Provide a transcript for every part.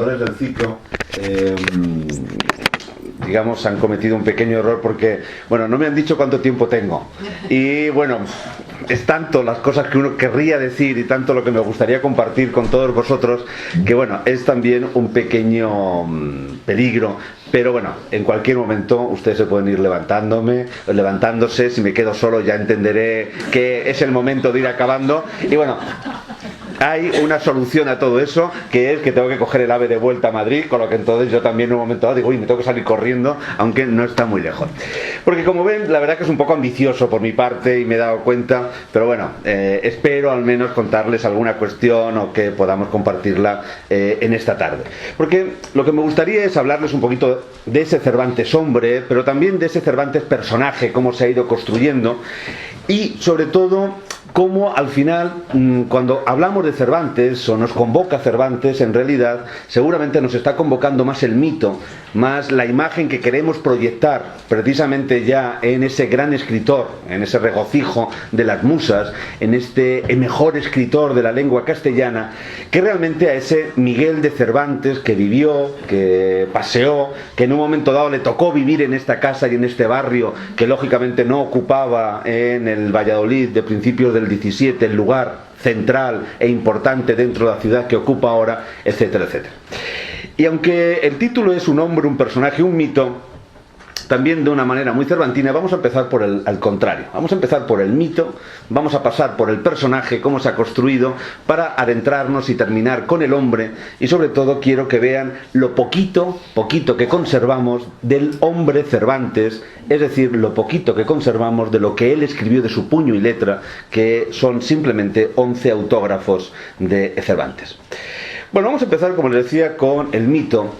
del ciclo, digamos, han cometido un pequeño error porque, bueno, no me han dicho cuánto tiempo tengo. Y bueno, es tanto las cosas que uno querría decir y tanto lo que me gustaría compartir con todos vosotros, que bueno, es también un pequeño peligro. Pero bueno, en cualquier momento ustedes se pueden ir levantándose. Si me quedo solo ya entenderé que es el momento de ir acabando. Y bueno, hay una solución a todo eso, que es que tengo que coger el AVE de vuelta a Madrid, con lo que entonces yo también en un momento dado digo, uy, me tengo que salir corriendo, aunque no está muy lejos. Porque como ven, la verdad que es un poco ambicioso por mi parte y me he dado cuenta, pero bueno, espero al menos contarles alguna cuestión o que podamos compartirla en esta tarde. Porque lo que me gustaría es hablarles un poquito de ese Cervantes hombre, pero también de ese Cervantes personaje, cómo se ha ido construyendo y sobre todo cómo al final, cuando hablamos de Cervantes o nos convoca Cervantes, en realidad seguramente nos está convocando más el mito, más la imagen que queremos proyectar precisamente ya en ese gran escritor, en ese regocijo de las musas, en este mejor escritor de la lengua castellana, que realmente a ese Miguel de Cervantes que vivió, que paseó, que en un momento dado le tocó vivir en esta casa y en este barrio que lógicamente no ocupaba en el Valladolid de principios del 17 el lugar central e importante dentro de la ciudad que ocupa ahora, etcétera, etcétera. Y aunque el título es un hombre, un personaje, un mito, también de una manera muy cervantina, vamos a empezar por al contrario. Vamos a empezar por el mito, vamos a pasar por el personaje, cómo se ha construido, para adentrarnos y terminar con el hombre. Y sobre todo quiero que vean lo poquito que conservamos del hombre Cervantes, es decir, lo poquito que conservamos de lo que él escribió de su puño y letra, que son simplemente 11 autógrafos de Cervantes. Bueno, vamos a empezar, como les decía, con el mito.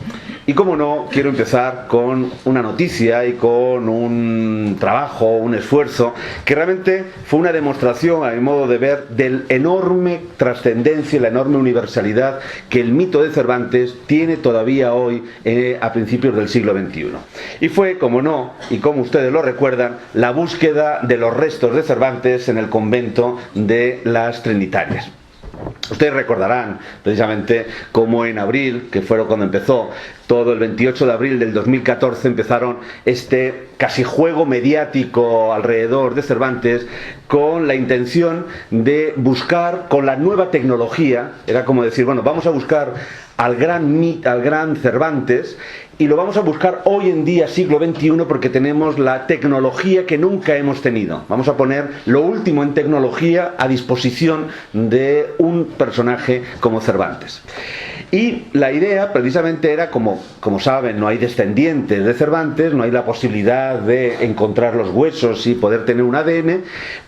Y como no, quiero empezar con una noticia y con un trabajo, un esfuerzo, que realmente fue una demostración, a mi modo de ver, del enorme trascendencia y la enorme universalidad que el mito de Cervantes tiene todavía hoy, a principios del siglo XXI. Y fue, como no, y como ustedes lo recuerdan, la búsqueda de los restos de Cervantes en el convento de las Trinitarias. Ustedes recordarán precisamente cómo en abril, que fue cuando empezó, todo el 28 de abril del 2014 empezaron este casi juego mediático alrededor de Cervantes con la intención de buscar con la nueva tecnología, era como decir, bueno, vamos a buscar al gran Cervantes y lo vamos a buscar hoy en día, siglo XXI, porque tenemos la tecnología que nunca hemos tenido. Vamos a poner lo último en tecnología a disposición de un personaje como Cervantes. Y la idea precisamente era, como saben, no hay descendientes de Cervantes, no hay la posibilidad de encontrar los huesos y poder tener un ADN,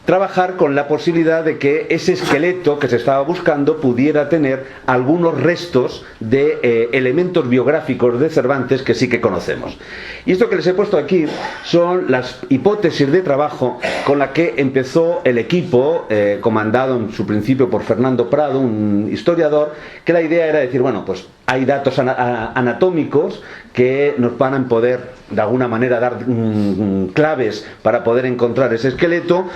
trabajar con la posibilidad de que ese esqueleto que se estaba buscando pudiera tener algunos restos de elementos biográficos de Cervantes que sí que conocemos. Y esto que les he puesto aquí son las hipótesis de trabajo con la que empezó el equipo, comandado en su principio por Fernando Prado, un historiador, que la idea era decir, bueno, pues hay datos anatómicos que nos van a poder de alguna manera dar claves para poder encontrar ese esqueleto.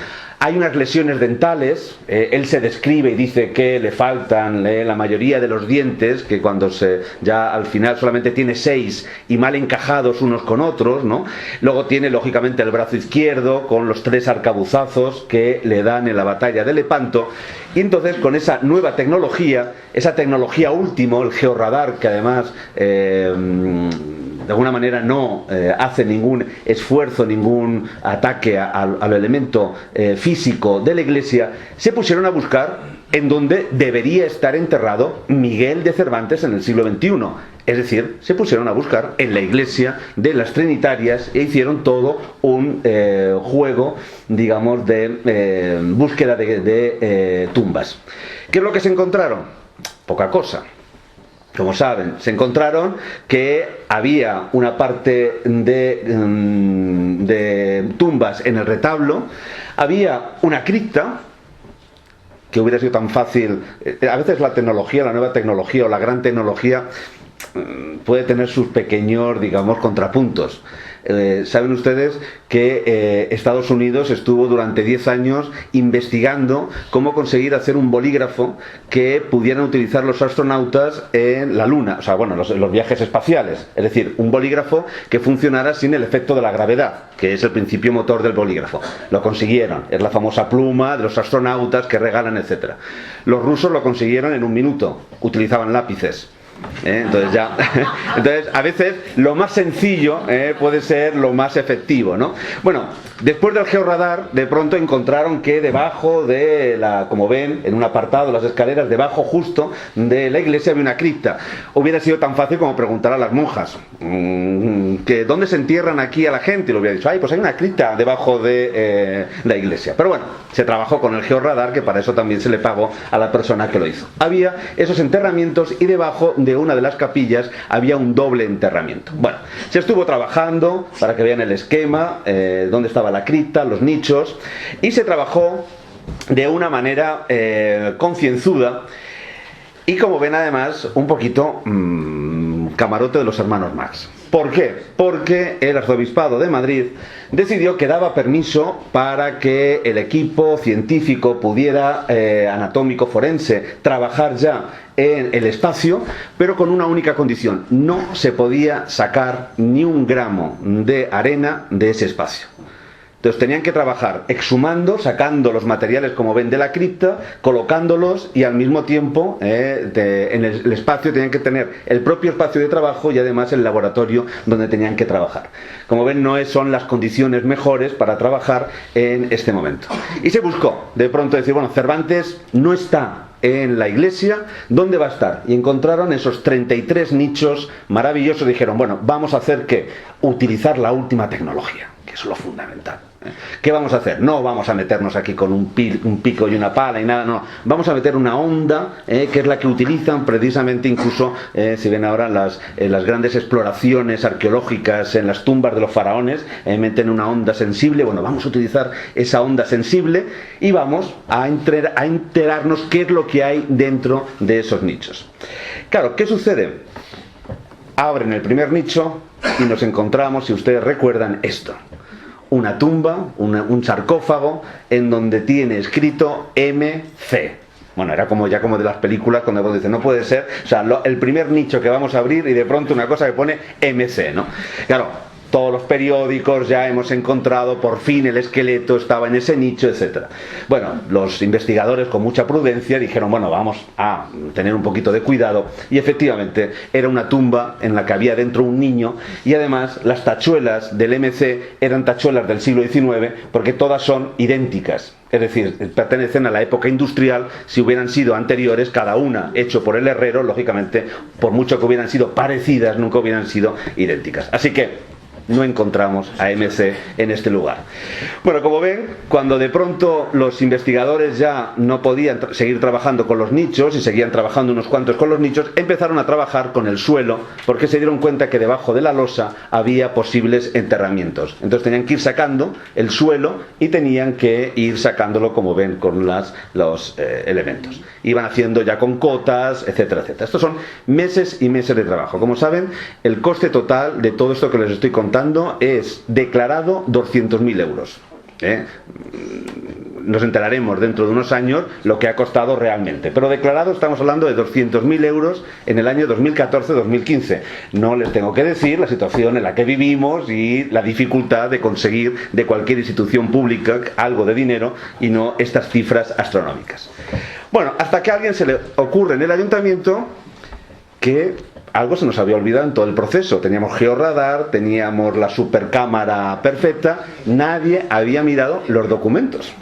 Hay unas lesiones dentales, él se describe y dice que le faltan la mayoría de los dientes, que cuando ya al final solamente tiene 6 y mal encajados unos con otros, ¿no? Luego tiene lógicamente el brazo izquierdo con los 3 arcabuzazos que le dan en la batalla de Lepanto. Y entonces con esa nueva tecnología, esa tecnología último, el georradar, que además de alguna manera no hace ningún esfuerzo, ningún ataque al elemento físico de la iglesia, se pusieron a buscar en donde debería estar enterrado Miguel de Cervantes en el siglo XXI. Es decir, se pusieron a buscar en la iglesia de las Trinitarias e hicieron todo un juego, digamos, de búsqueda de tumbas. ¿Qué es lo que se encontraron? Poca cosa. Como saben, se encontraron que había una parte de tumbas en el retablo, había una cripta, que hubiera sido tan fácil. A veces la tecnología, la nueva tecnología o la gran tecnología puede tener sus pequeños, digamos, contrapuntos. Saben ustedes que Estados Unidos estuvo durante 10 años investigando cómo conseguir hacer un bolígrafo que pudieran utilizar los astronautas en la Luna, o sea, bueno, los viajes espaciales, es decir, un bolígrafo que funcionara sin el efecto de la gravedad, que es el principio motor del bolígrafo. Lo consiguieron, es la famosa pluma de los astronautas que regalan, etcétera. Los rusos lo consiguieron en un minuto, utilizaban lápices. Entonces a veces lo más sencillo puede ser lo más efectivo, ¿no? Bueno, después del georradar, de pronto encontraron que debajo de como ven, en un apartado de las escaleras, debajo justo de la iglesia había una cripta. Hubiera sido tan fácil como preguntar a las monjas que dónde se entierran aquí a la gente, y lo hubiera dicho, pues hay una cripta debajo de la iglesia. Pero bueno, se trabajó con el georradar, que para eso también se le pagó a la persona que lo hizo. Había esos enterramientos y debajo de una de las capillas había un doble enterramiento. Bueno, se estuvo trabajando para que vean el esquema, dónde estaba la cripta, los nichos, y se trabajó de una manera concienzuda y, como ven, además un poquito camarote de los hermanos Marx. ¿Por qué? Porque el Arzobispado de Madrid decidió que daba permiso para que el equipo científico pudiera, anatómico forense, trabajar ya en el espacio, pero con una única condición: no se podía sacar ni un gramo de arena de ese espacio. Entonces tenían que trabajar exhumando, sacando los materiales, como ven, de la cripta, colocándolos, y al mismo tiempo en el espacio tenían que tener el propio espacio de trabajo y además el laboratorio donde tenían que trabajar. Como ven, no son las condiciones mejores para trabajar en este momento. Y se buscó, de pronto, decir, bueno, Cervantes no está en la iglesia, ¿dónde va a estar? Y encontraron esos 33 nichos maravillosos. Dijeron, bueno, vamos a hacer ¿qué? Utilizar la última tecnología, que es lo fundamental. ¿Qué vamos a hacer? No vamos a meternos aquí con un pico y una pala y nada, no. Vamos a meter una onda, que es la que utilizan precisamente, incluso, si ven ahora las grandes exploraciones arqueológicas en las tumbas de los faraones, meten una onda sensible. Bueno, vamos a utilizar esa onda sensible y vamos a enterarnos qué es lo que hay dentro de esos nichos. Claro, ¿qué sucede? Abren el primer nicho y nos encontramos, si ustedes recuerdan, esto: una tumba, un sarcófago en donde tiene escrito MC. Bueno, era como de las películas, cuando dicen, no puede ser, o sea, el primer nicho que vamos a abrir y de pronto una cosa que pone MC, ¿no? Claro, todos los periódicos ya hemos encontrado, por fin el esqueleto estaba en ese nicho, etc. Bueno, los investigadores, con mucha prudencia, dijeron, bueno, vamos a tener un poquito de cuidado, y efectivamente era una tumba en la que había dentro un niño, y además las tachuelas del MC eran tachuelas del siglo XIX, porque todas son idénticas. Es decir, pertenecen a la época industrial. Si hubieran sido anteriores, cada una hecho por el herrero, lógicamente, por mucho que hubieran sido parecidas, nunca hubieran sido idénticas. Así que no encontramos a MC en este lugar. Bueno, como ven, cuando de pronto los investigadores ya no podían seguir trabajando con los nichos, y seguían trabajando unos cuantos con los nichos, empezaron a trabajar con el suelo, porque se dieron cuenta que debajo de la losa había posibles enterramientos. Entonces tenían que ir sacando el suelo y tenían que ir sacándolo, como ven, con los elementos. Iban haciendo ya con cotas, etcétera, etcétera. Estos son meses y meses de trabajo. Como saben, el coste total de todo esto que les estoy contando es declarado 200.000 euros. Nos enteraremos dentro de unos años lo que ha costado realmente, pero declarado estamos hablando de 200.000 euros en el año 2014-2015. No les tengo que decir la situación en la que vivimos y la dificultad de conseguir de cualquier institución pública algo de dinero, y no estas cifras astronómicas. Bueno, hasta que a alguien se le ocurre en el ayuntamiento que algo se nos había olvidado en todo el proceso. Teníamos georradar, teníamos la supercámara perfecta, nadie había mirado los documentos.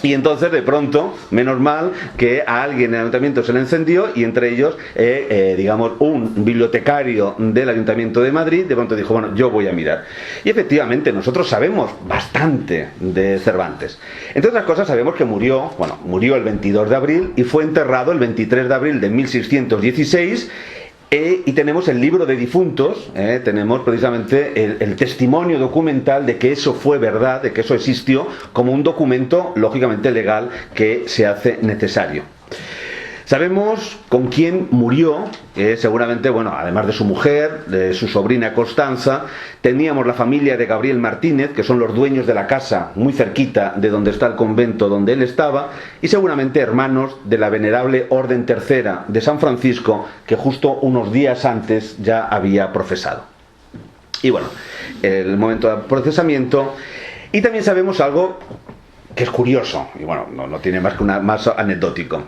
Y entonces, de pronto, menos mal que a alguien en el ayuntamiento se le encendió, y entre ellos, digamos, un bibliotecario del Ayuntamiento de Madrid, de pronto dijo, bueno, yo voy a mirar. Y efectivamente, nosotros sabemos bastante de Cervantes. Entre otras cosas, sabemos que murió el 22 de abril y fue enterrado el 23 de abril de 1616. Y tenemos el libro de difuntos, tenemos precisamente el testimonio documental de que eso fue verdad, de que eso existió, como un documento lógicamente legal que se hace necesario. Sabemos con quién murió, seguramente, bueno, además de su mujer, de su sobrina Constanza, teníamos la familia de Gabriel Martínez, que son los dueños de la casa muy cerquita de donde está el convento donde él estaba, y seguramente hermanos de la venerable Orden Tercera de San Francisco, que justo unos días antes ya había profesado. Y bueno, el momento del procesamiento. Y también sabemos algo que es curioso, y bueno, no tiene más que más anecdótico.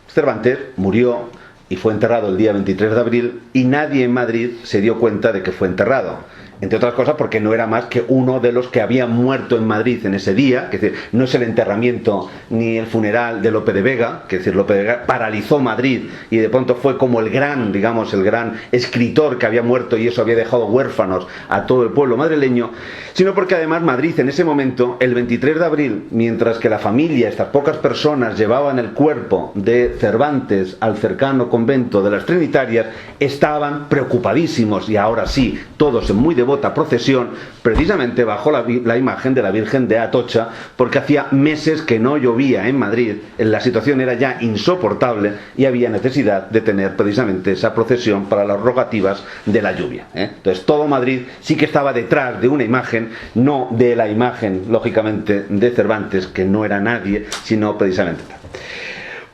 Cervantes murió y fue enterrado el día 23 de abril y nadie en Madrid se dio cuenta de que fue enterrado. Entre otras cosas porque no era más que uno de los que había muerto en Madrid en ese día, que es decir, no es el enterramiento ni el funeral de Lope de Vega, que es decir, Lope de Vega paralizó Madrid y de pronto fue como el gran, digamos, el gran escritor que había muerto y eso había dejado huérfanos a todo el pueblo madrileño, sino porque además Madrid en ese momento, el 23 de abril, mientras que la familia, estas pocas personas, llevaban el cuerpo de Cervantes al cercano convento de las Trinitarias, estaban preocupadísimos y ahora sí, todos en muy devota procesión, precisamente bajo la imagen de la Virgen de Atocha, porque hacía meses que no llovía en Madrid, la situación era ya insoportable y había necesidad de tener precisamente esa procesión para las rogativas de la lluvia. Entonces todo Madrid sí que estaba detrás de una imagen, no de la imagen, lógicamente, de Cervantes, que no era nadie, sino precisamente tal.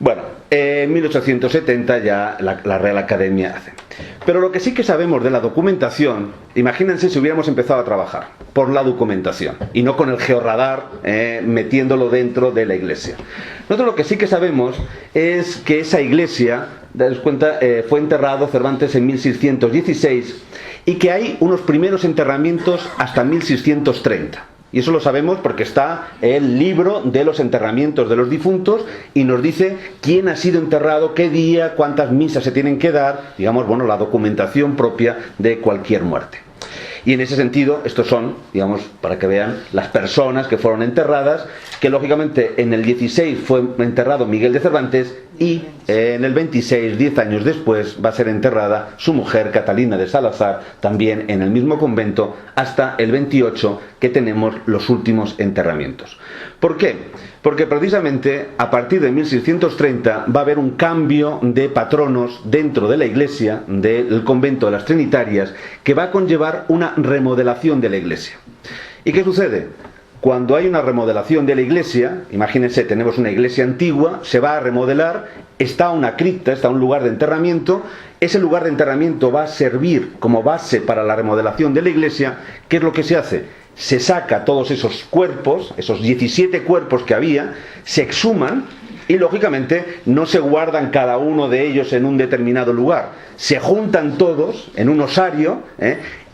Bueno, en 1870 ya la Real Academia hace. Pero lo que sí que sabemos de la documentación, imagínense si hubiéramos empezado a trabajar por la documentación y no con el georradar metiéndolo dentro de la iglesia. Nosotros lo que sí que sabemos es que esa iglesia, daos cuenta, fue enterrado Cervantes en 1616 y que hay unos primeros enterramientos hasta 1630. Y eso lo sabemos porque está el libro de los enterramientos de los difuntos y nos dice quién ha sido enterrado, qué día, cuántas misas se tienen que dar, digamos, bueno, la documentación propia de cualquier muerte. Y en ese sentido, estos son, digamos, para que vean las personas que fueron enterradas, que lógicamente en el 16 fue enterrado Miguel de Cervantes y en el 26, 10 años después, va a ser enterrada su mujer Catalina de Salazar, también en el mismo convento, hasta el 28 que tenemos los últimos enterramientos. ¿Por qué? Porque precisamente a partir de 1630 va a haber un cambio de patronos dentro de la iglesia, del convento de las Trinitarias, que va a conllevar una remodelación de la iglesia. ¿Y qué sucede? Cuando hay una remodelación de la iglesia, imagínense, tenemos una iglesia antigua, se va a remodelar, está una cripta, está un lugar de enterramiento, ese lugar de enterramiento va a servir como base para la remodelación de la iglesia. ¿Qué es lo que se hace? Se saca todos esos cuerpos, esos 17 cuerpos que había, se exhuman y lógicamente no se guardan cada uno de ellos en un determinado lugar, se juntan todos en un osario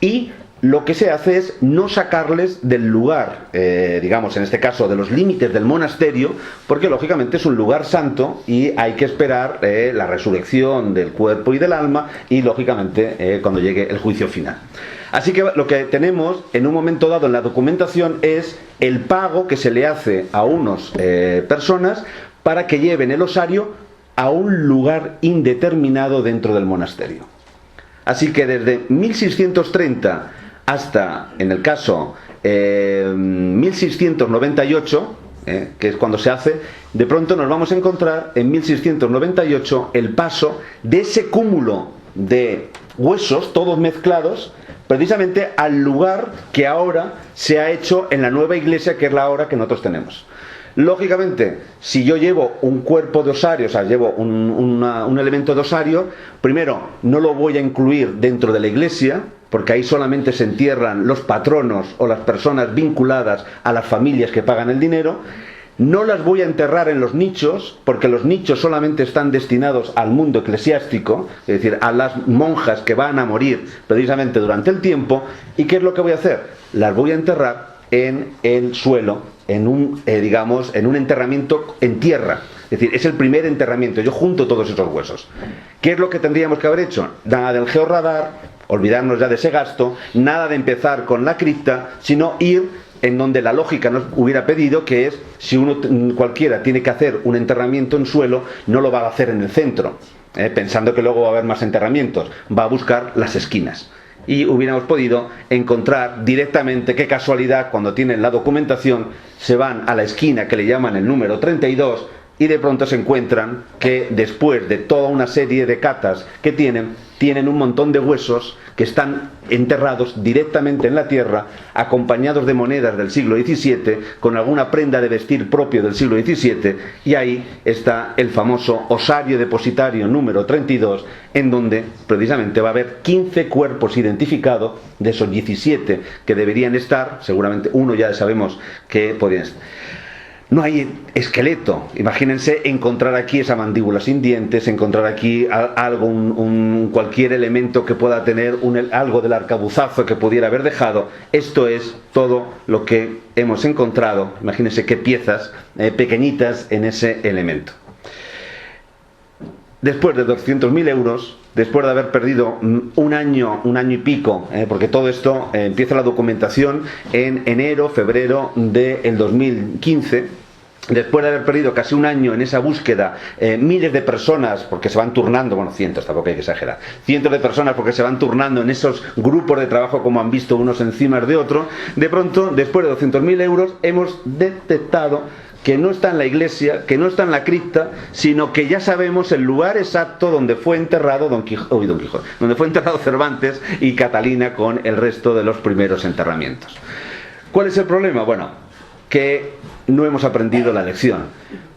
y lo que se hace es no sacarles del lugar, digamos en este caso de los límites del monasterio, porque lógicamente es un lugar santo y hay que esperar la resurrección del cuerpo y del alma y lógicamente cuando llegue el juicio final. Así que lo que tenemos en un momento dado en la documentación es el pago que se le hace a unas personas para que lleven el osario a un lugar indeterminado dentro del monasterio. Así que desde 1630 hasta, en el caso, 1698, que es cuando se hace, de pronto nos vamos a encontrar en 1698 el paso de ese cúmulo de huesos, todos mezclados, precisamente al lugar que ahora se ha hecho en la nueva iglesia, que es la ahora que nosotros tenemos. Lógicamente, si yo llevo un cuerpo de osario, o sea, llevo un elemento de osario, primero no lo voy a incluir dentro de la iglesia, porque ahí solamente se entierran los patronos o las personas vinculadas a las familias que pagan el dinero. No las voy a enterrar en los nichos, porque los nichos solamente están destinados al mundo eclesiástico, es decir, a las monjas que van a morir precisamente durante el tiempo. ¿Y qué es lo que voy a hacer? Las voy a enterrar en el suelo, en un enterramiento en tierra. Es decir, es el primer enterramiento. Yo junto todos esos huesos. ¿Qué es lo que tendríamos que haber hecho? Nada del georradar, olvidarnos ya de ese gasto, nada de empezar con la cripta, sino ir en donde la lógica nos hubiera pedido, que es, si uno cualquiera tiene que hacer un enterramiento en suelo, no lo va a hacer en el centro, pensando que luego va a haber más enterramientos, va a buscar las esquinas. Y hubiéramos podido encontrar directamente, qué casualidad, cuando tienen la documentación, se van a la esquina que le llaman el número 32, y de pronto se encuentran que después de toda una serie de catas que tienen un montón de huesos que están enterrados directamente en la tierra, acompañados de monedas del siglo XVII, con alguna prenda de vestir propio del siglo XVII, y ahí está el famoso osario depositario número 32, en donde precisamente va a haber 15 cuerpos identificados de esos 17 que deberían estar, seguramente uno ya sabemos que podrían estar. No hay esqueleto. Imagínense encontrar aquí esa mandíbula sin dientes, encontrar aquí algo, cualquier elemento que pueda tener algo del arcabuzazo que pudiera haber dejado. Esto es todo lo que hemos encontrado. Imagínense qué piezas pequeñitas en ese elemento. Después de 200.000 euros, después de haber perdido un año y pico, porque todo esto empieza la documentación en enero, febrero del 2015, después de haber perdido casi un año en esa búsqueda, miles de personas, porque se van turnando, bueno, cientos, tampoco hay que exagerar, cientos de personas porque se van turnando en esos grupos de trabajo, como han visto unos encima de otros, de pronto, después de 200.000 euros, hemos detectado que no está en la iglesia, que no está en la cripta, sino que ya sabemos el lugar exacto donde fue enterrado donde fue enterrado Cervantes y Catalina con el resto de los primeros enterramientos. ¿Cuál es el problema? Bueno, que no hemos aprendido la lección.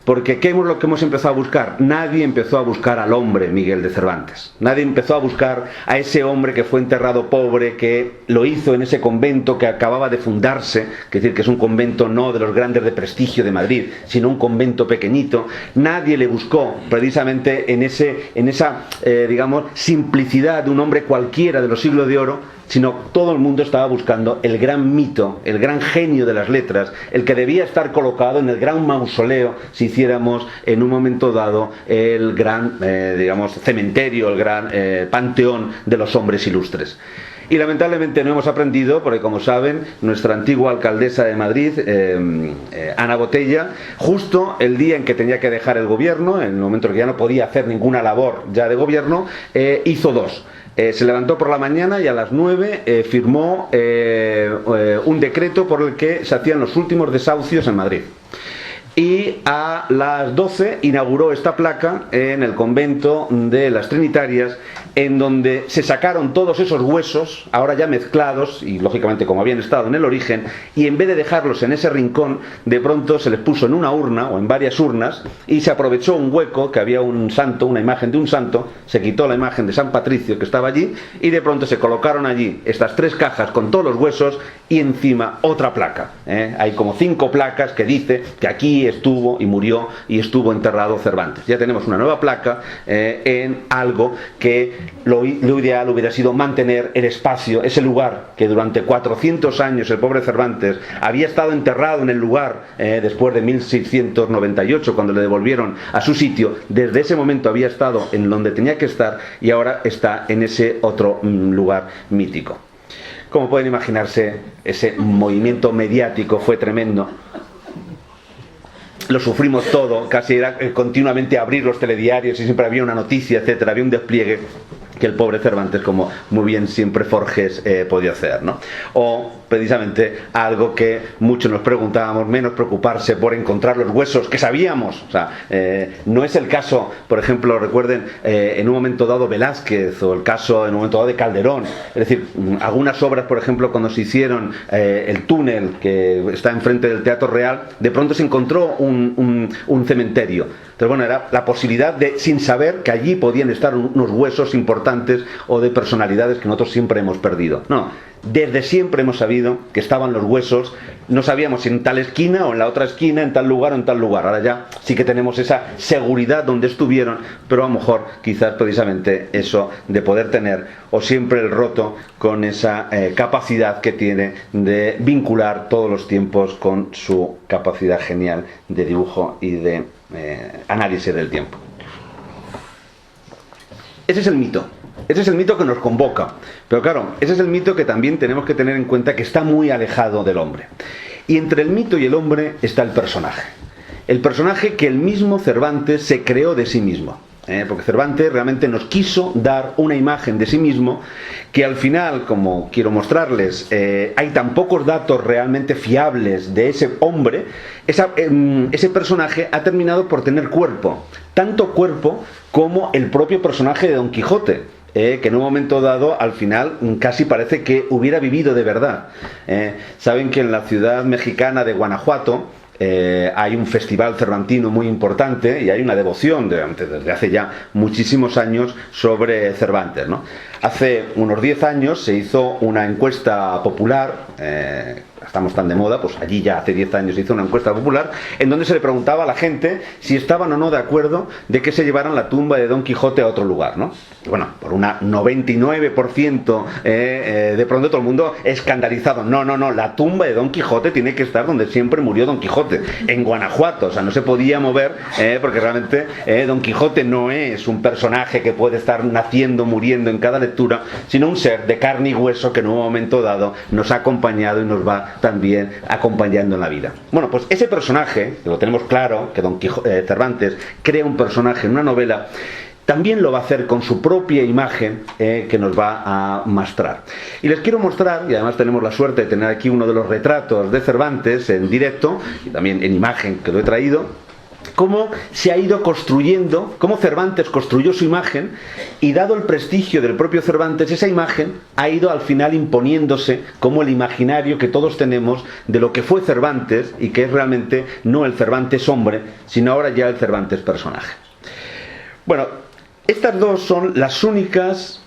Porque ¿qué es lo que hemos empezado a buscar? Nadie empezó a buscar al hombre Miguel de Cervantes. Nadie empezó a buscar a ese hombre que fue enterrado pobre, que lo hizo en ese convento que acababa de fundarse, es decir, que es un convento no de los grandes de prestigio de Madrid, sino un convento pequeñito. Nadie le buscó precisamente en esa digamos, simplicidad de un hombre cualquiera de los siglos de oro, sino todo el mundo estaba buscando el gran mito, el gran genio de las letras, el que debía estar colocado en el gran mausoleo, si hiciéramos en un momento dado el gran, digamos, cementerio, el gran panteón de los hombres ilustres. Y lamentablemente no hemos aprendido, porque como saben, nuestra antigua alcaldesa de Madrid, Ana Botella, justo el día en que tenía que dejar el gobierno, en el momento en que ya no podía hacer ninguna labor ya de gobierno, hizo dos. Se levantó por la mañana y a las 9 firmó un decreto por el que se hacían los últimos desahucios en Madrid. Y a las 12 inauguró esta placa en el convento de las Trinitarias, en donde se sacaron todos esos huesos, ahora ya mezclados, y lógicamente como habían estado en el origen, y en vez de dejarlos en ese rincón, de pronto se les puso en una urna, o en varias urnas, y se aprovechó un hueco, que había un santo, una imagen de un santo, se quitó la imagen de San Patricio que estaba allí, y de pronto se colocaron allí estas 3 cajas con todos los huesos, y encima otra placa. Hay como 5 placas que dice que aquí estuvo y murió y estuvo enterrado Cervantes. Ya tenemos una nueva placa en algo que lo ideal hubiera sido mantener el espacio, ese lugar que durante 400 años el pobre Cervantes había estado enterrado en el lugar después de 1698, cuando le devolvieron a su sitio. Desde ese momento había estado en donde tenía que estar y ahora está en ese otro lugar mítico. Como pueden imaginarse, ese movimiento mediático fue tremendo. Lo sufrimos todo, casi era continuamente abrir los telediarios y siempre había una noticia, etcétera, había un despliegue que el pobre Cervantes, como muy bien siempre Forges podía hacer, ¿no? O precisamente algo que muchos nos preguntábamos, menos preocuparse por encontrar los huesos que sabíamos. O sea, no es el caso, por ejemplo, recuerden en un momento dado Velázquez, o el caso en un momento dado de Calderón. Es decir, algunas obras, por ejemplo, cuando se hicieron el túnel que está enfrente del Teatro Real, de pronto se encontró un cementerio. Entonces, bueno, era la posibilidad de, sin saber, que allí podían estar unos huesos importantes o de personalidades que nosotros siempre hemos perdido. No, desde siempre hemos sabido que estaban los huesos, no sabíamos si en tal esquina o en la otra esquina, en tal lugar o en tal lugar. Ahora ya sí que tenemos esa seguridad donde estuvieron, pero a lo mejor quizás precisamente eso de poder tener, o siempre el roto, con esa capacidad que tiene de vincular todos los tiempos con su capacidad genial de dibujo y de análisis del tiempo. Ese es el mito. Ese es el mito que nos convoca. Pero claro, ese es el mito que también tenemos que tener en cuenta, que está muy alejado del hombre. Y entre el mito y el hombre está el personaje. El personaje que el mismo Cervantes se creó de sí mismo. porque Cervantes realmente nos quiso dar una imagen de sí mismo que al final, como quiero mostrarles, hay tan pocos datos realmente fiables de ese hombre. Ese personaje ha terminado por tener cuerpo, tanto cuerpo como el propio personaje de Don Quijote, que en un momento dado al final casi parece que hubiera vivido de verdad. Saben que en la ciudad mexicana de Guanajuato hay un festival cervantino muy importante y hay una devoción desde hace ya muchísimos años sobre Cervantes, ¿no? Hace unos 10 años se hizo una encuesta popular, estamos tan de moda, pues allí ya hace 10 años se hizo una encuesta popular en donde se le preguntaba a la gente si estaban o no de acuerdo de que se llevaran la tumba de Don Quijote a otro lugar, ¿no? Y bueno, por un 99% de pronto todo el mundo escandalizado. No, la tumba de Don Quijote tiene que estar donde siempre murió Don Quijote, en Guanajuato. O sea, no se podía mover porque realmente Don Quijote no es un personaje que puede estar naciendo, muriendo en cada lectura, sino un ser de carne y hueso que en un momento dado nos ha acompañado y nos va también acompañando en la vida. Bueno, pues ese personaje, que lo tenemos claro, que Cervantes crea un personaje en una novela, también lo va a hacer con su propia imagen que nos va a mostrar. Y les quiero mostrar, y además tenemos la suerte de tener aquí uno de los retratos de Cervantes en directo, y también en imagen que lo he traído, cómo se ha ido construyendo, cómo Cervantes construyó su imagen, y dado el prestigio del propio Cervantes, esa imagen ha ido al final imponiéndose como el imaginario que todos tenemos de lo que fue Cervantes, y que es realmente no el Cervantes hombre, sino ahora ya el Cervantes personaje. Bueno, estas dos son las únicas,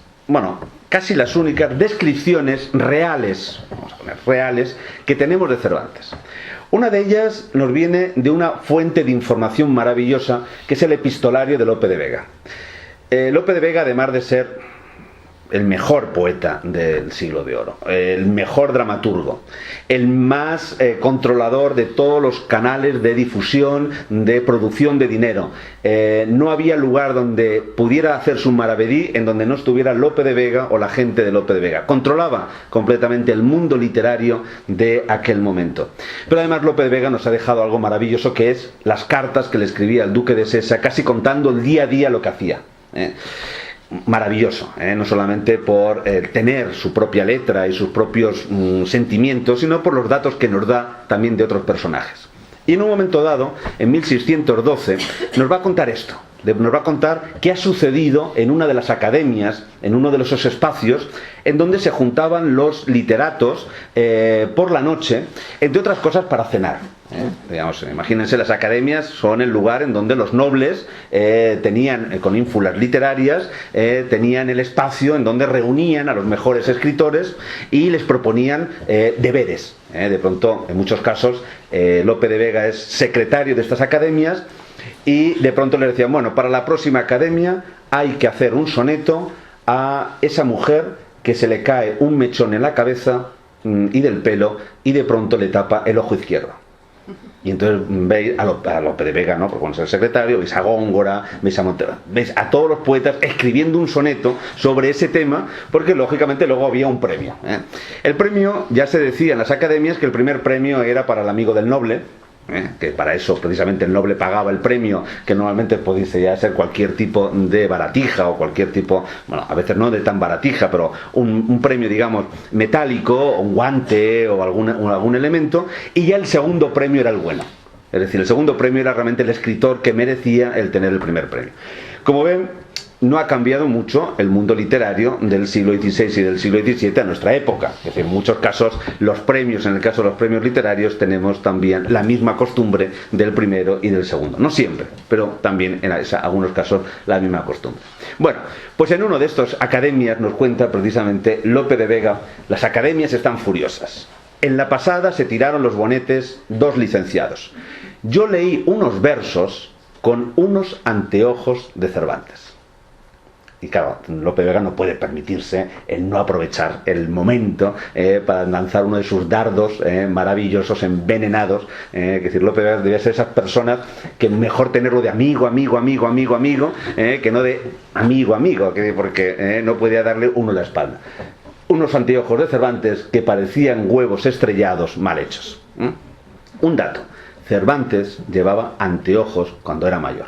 casi las únicas descripciones reales, vamos a poner reales, que tenemos de Cervantes. Una de ellas nos viene de una fuente de información maravillosa, que es el epistolario de Lope de Vega. Lope de Vega, además de ser el mejor poeta del siglo de oro, el mejor dramaturgo, el más controlador de todos los canales de difusión, de producción de dinero. No había lugar donde pudiera hacerse un maravedí en donde no estuviera Lope de Vega o la gente de Lope de Vega. Controlaba completamente el mundo literario de aquel momento. Pero además Lope de Vega nos ha dejado algo maravilloso, que es las cartas que le escribía al duque de Sesa, casi contando el día a día lo que hacía. Maravilloso, no solamente por tener su propia letra y sus propios sentimientos, sino por los datos que nos da también de otros personajes. Y en un momento dado, en 1612, nos va a contar esto. Nos va a contar qué ha sucedido en una de las academias, en uno de esos espacios en donde se juntaban los literatos por la noche, entre otras cosas para cenar. Digamos, imagínense, las academias son el lugar en donde los nobles tenían, con ínfulas literarias, tenían el espacio en donde reunían a los mejores escritores y les proponían deberes. De pronto, en muchos casos, Lope de Vega es secretario de estas academias, y de pronto le decían, bueno, para la próxima academia hay que hacer un soneto a esa mujer que se le cae un mechón en la cabeza y del pelo, y de pronto le tapa el ojo izquierdo. Y entonces veis a Lope de Vega, ¿no? Porque cuando es el secretario, veis a Góngora, veis a Montero, veis a todos los poetas escribiendo un soneto sobre ese tema, porque lógicamente luego había un premio. El premio, ya se decía en las academias que el primer premio era para el amigo del noble, que para eso precisamente el noble pagaba el premio, que normalmente podía ser cualquier tipo de baratija o cualquier tipo, a veces no de tan baratija, pero un premio, digamos, metálico, o un guante o algún elemento, y ya el segundo premio era el bueno. Es decir, el segundo premio era realmente el escritor que merecía el tener el primer premio. Como ven, no ha cambiado mucho el mundo literario del siglo XVI y del siglo XVII a nuestra época. Es decir, en muchos casos los premios, en el caso de los premios literarios, tenemos también la misma costumbre del primero y del segundo. No siempre, pero también en algunos casos la misma costumbre. Bueno, pues en uno de estos academias nos cuenta precisamente Lope de Vega, las academias están furiosas. En la pasada se tiraron los bonetes 2 licenciados. Yo leí unos versos con unos anteojos de Cervantes. Y claro, Lope de Vega no puede permitirse el no aprovechar el momento para lanzar uno de sus dardos maravillosos, envenenados. Es decir, Lope de Vega debía ser esas personas que mejor tenerlo de amigo, que no de amigo, porque no podía darle uno la espalda. Unos anteojos de Cervantes que parecían huevos estrellados mal hechos. Un dato: Cervantes llevaba anteojos cuando era mayor.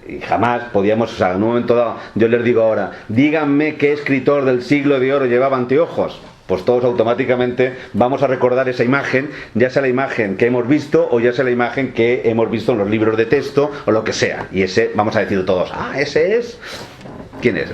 Y jamás podíamos, o sea, en un momento dado, yo les digo ahora, díganme qué escritor del siglo de oro llevaba anteojos. Pues todos automáticamente vamos a recordar esa imagen, ya sea la imagen que hemos visto o ya sea la imagen que hemos visto en los libros de texto o lo que sea. Y ese, vamos a decir todos, ese es... ¿Quién es?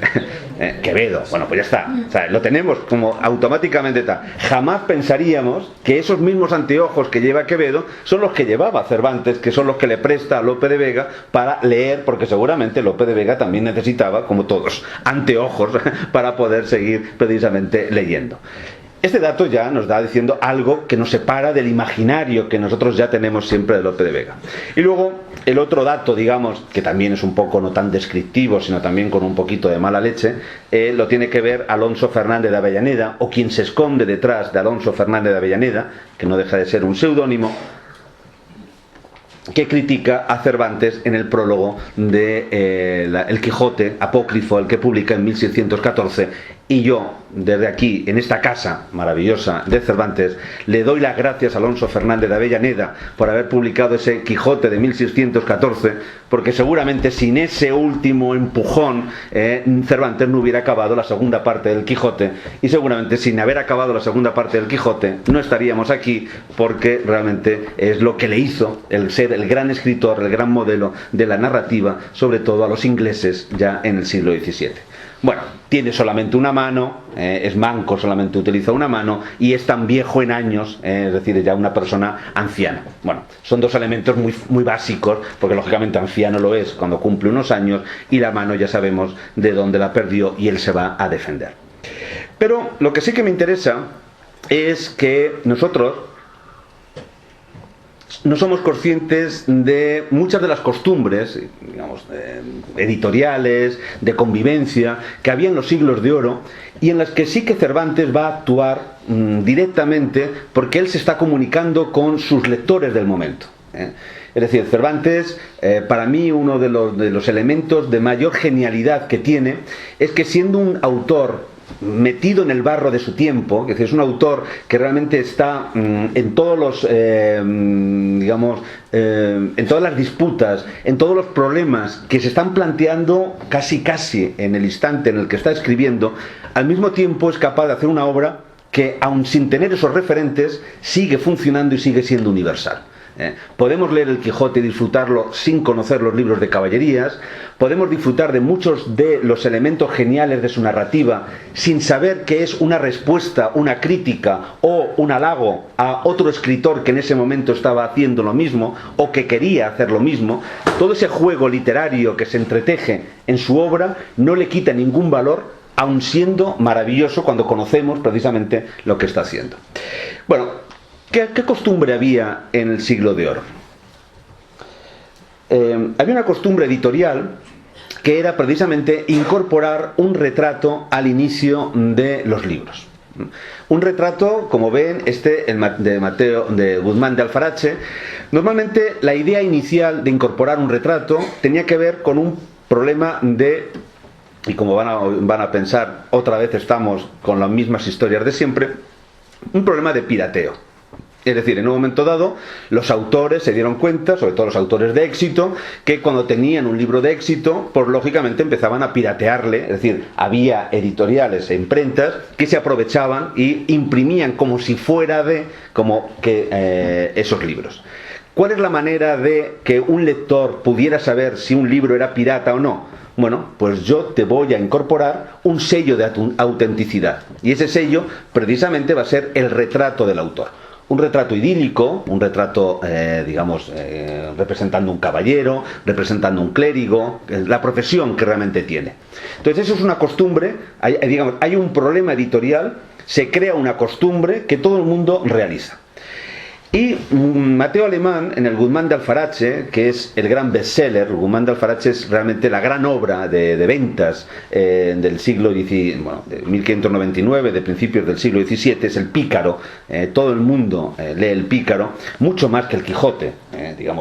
Quevedo. Bueno, pues ya está. O sea, lo tenemos como automáticamente tal. Jamás pensaríamos que esos mismos anteojos que lleva Quevedo son los que llevaba Cervantes, que son los que le presta a Lope de Vega para leer, porque seguramente Lope de Vega también necesitaba, como todos, anteojos para poder seguir precisamente leyendo. Este dato ya nos da diciendo algo que nos separa del imaginario que nosotros ya tenemos siempre de Lope de Vega. Y luego, el otro dato, digamos, que también es un poco no tan descriptivo, sino también con un poquito de mala leche, lo tiene que ver Alonso Fernández de Avellaneda, o quien se esconde detrás de Alonso Fernández de Avellaneda, que no deja de ser un seudónimo, que critica a Cervantes en el prólogo de El Quijote apócrifo, el que publica en 1614. Y yo, desde aquí, en esta casa maravillosa de Cervantes, le doy las gracias a Alonso Fernández de Avellaneda por haber publicado ese Quijote de 1614, porque seguramente sin ese último empujón Cervantes no hubiera acabado la segunda parte del Quijote, y seguramente sin haber acabado la segunda parte del Quijote no estaríamos aquí, porque realmente es lo que le hizo el ser el gran escritor, el gran modelo de la narrativa, sobre todo a los ingleses ya en el siglo XVII. Bueno, tiene solamente una mano, es manco, solamente utiliza una mano, y es tan viejo en años, es decir, ya una persona anciana. Bueno, son dos elementos muy básicos, porque lógicamente anciano lo es cuando cumple unos años, y la mano ya sabemos de dónde la perdió y él se va a defender. Pero lo que sí que me interesa es que nosotros no somos conscientes de muchas de las costumbres, digamos, editoriales, de convivencia, que había en los siglos de oro, y en las que sí que Cervantes va a actuar directamente, porque él se está comunicando con sus lectores del momento. Es decir, Cervantes, para mí, uno de los elementos de mayor genialidad que tiene, es que siendo un autor metido en el barro de su tiempo, es decir, es un autor que realmente está en todos los digamos en todas las disputas, en todos los problemas que se están planteando casi en el instante en el que está escribiendo, al mismo tiempo es capaz de hacer una obra que, aun sin tener esos referentes, sigue funcionando y sigue siendo universal. Podemos leer el Quijote y disfrutarlo sin conocer los libros de caballerías, podemos disfrutar de muchos de los elementos geniales de su narrativa sin saber que es una respuesta, una crítica o un halago a otro escritor que en ese momento estaba haciendo lo mismo o que quería hacer lo mismo. Todo ese juego literario que se entreteje en su obra no le quita ningún valor, aun siendo maravilloso cuando conocemos precisamente lo que está haciendo. Bueno, ¿qué costumbre había en el siglo de oro? Había una costumbre editorial que era precisamente incorporar un retrato al inicio de los libros. Un retrato, como ven, de Guzmán de Alfarache. Normalmente la idea inicial de incorporar un retrato tenía que ver con un problema y como van a pensar, otra vez estamos con las mismas historias de siempre, un problema de pirateo. Es decir, en un momento dado, los autores se dieron cuenta, sobre todo los autores de éxito, que cuando tenían un libro de éxito, pues lógicamente empezaban a piratearle. Es decir, había editoriales e imprentas que se aprovechaban y imprimían como si fuera esos libros. ¿Cuál es la manera de que un lector pudiera saber si un libro era pirata o no? Bueno, pues yo te voy a incorporar un sello de autenticidad. Y ese sello precisamente va a ser el retrato del autor. Un retrato idílico, un retrato, representando un caballero, representando un clérigo, la profesión que realmente tiene. Entonces eso es una costumbre, hay un problema editorial, se crea una costumbre que todo el mundo realiza. Y Mateo Alemán, en el Guzmán de Alfarache, que es el gran bestseller, el Guzmán de Alfarache es realmente la gran obra de ventas del siglo XIX, de 1599, de principios del siglo XVII, es el Pícaro. Todo el mundo lee el Pícaro, mucho más que el Quijote.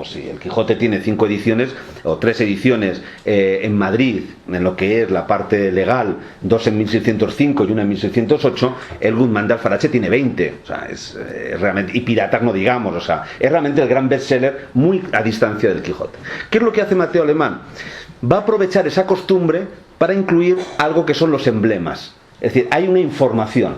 Si el Quijote tiene 5 ediciones, o 3 ediciones en Madrid, en lo que es la parte legal, 2 en 1605 y una en 1608, el Guzmán de Alfarache tiene 20. O sea, es realmente, y piratas no digamos digamos, o sea, es realmente el gran bestseller muy a distancia del Quijote. ¿Qué es lo que hace Mateo Alemán? Va a aprovechar esa costumbre para incluir algo que son los emblemas. Es decir, hay una información.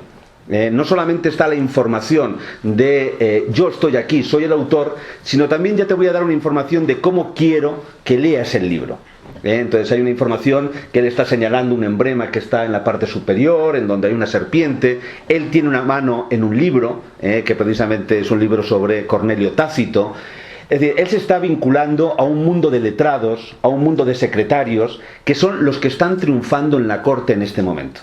No solamente está la información de yo estoy aquí, soy el autor, sino también ya te voy a dar una información de cómo quiero que leas el libro. Entonces hay una información que él está señalando un emblema que está en la parte superior, en donde hay una serpiente. Él tiene una mano en un libro, que precisamente es un libro sobre Cornelio Tácito. Es decir, él se está vinculando a un mundo de letrados, a un mundo de secretarios, que son los que están triunfando en la corte en este momento.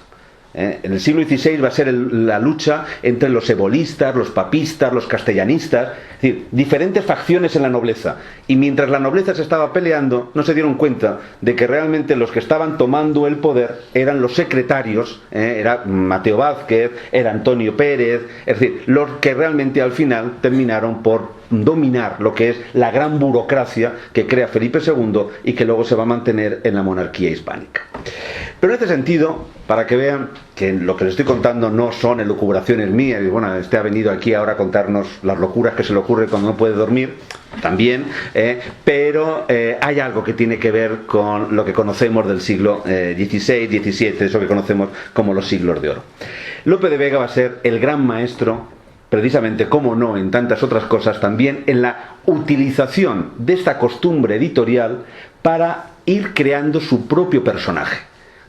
En el siglo XVI va a ser la lucha entre los ebolistas, los papistas, los castellanistas, es decir, diferentes facciones en la nobleza. Y mientras la nobleza se estaba peleando, no se dieron cuenta de que realmente los que estaban tomando el poder eran los secretarios, era Mateo Vázquez, era Antonio Pérez, es decir, los que realmente al final terminaron por dominar lo que es la gran burocracia que crea Felipe II y que luego se va a mantener en la monarquía hispánica. Pero en este sentido, para que vean que lo que les estoy contando no son elucubraciones mías, y bueno, ha venido aquí ahora a contarnos las locuras que se le ocurre cuando no puede dormir, también, pero hay algo que tiene que ver con lo que conocemos del siglo XVI, XVII, eso que conocemos como los siglos de oro. Lope de Vega va a ser el gran maestro, precisamente, como no, en tantas otras cosas, también en la utilización de esta costumbre editorial para ir creando su propio personaje,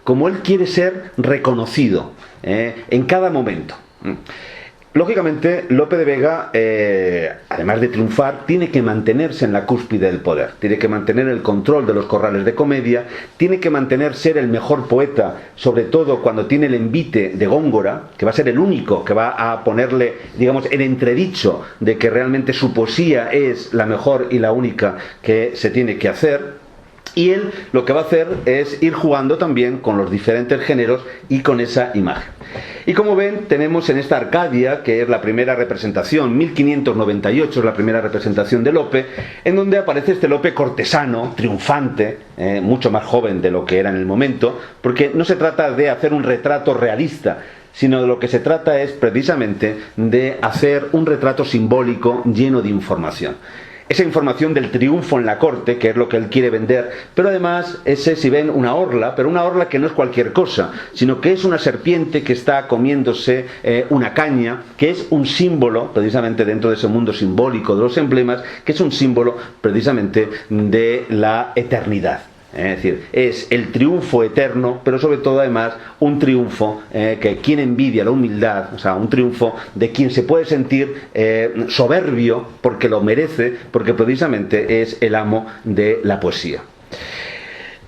como él quiere ser reconocido en cada momento. Lógicamente, Lope de Vega, además de triunfar, tiene que mantenerse en la cúspide del poder, tiene que mantener el control de los corrales de comedia, tiene que mantener ser el mejor poeta, sobre todo cuando tiene el envite de Góngora, que va a ser el único que va a ponerle, digamos, en entredicho de que realmente su poesía es la mejor y la única que se tiene que hacer. Y él lo que va a hacer es ir jugando también con los diferentes géneros y con esa imagen. Y como ven, tenemos en esta Arcadia, que es la primera representación, 1598 es la primera representación de Lope, en donde aparece este Lope cortesano, triunfante, mucho más joven de lo que era en el momento, porque no se trata de hacer un retrato realista, sino de lo que se trata es precisamente de hacer un retrato simbólico lleno de información. Esa información del triunfo en la corte, que es lo que él quiere vender, pero además si ven una orla, pero una orla que no es cualquier cosa, sino que es una serpiente que está comiéndose una caña, que es un símbolo, precisamente dentro de ese mundo simbólico de los emblemas, que es un símbolo precisamente de la eternidad. Es decir, es el triunfo eterno, pero sobre todo además un triunfo que quien envidia la humildad, o sea, un triunfo de quien se puede sentir soberbio porque lo merece, porque precisamente es el amo de la poesía.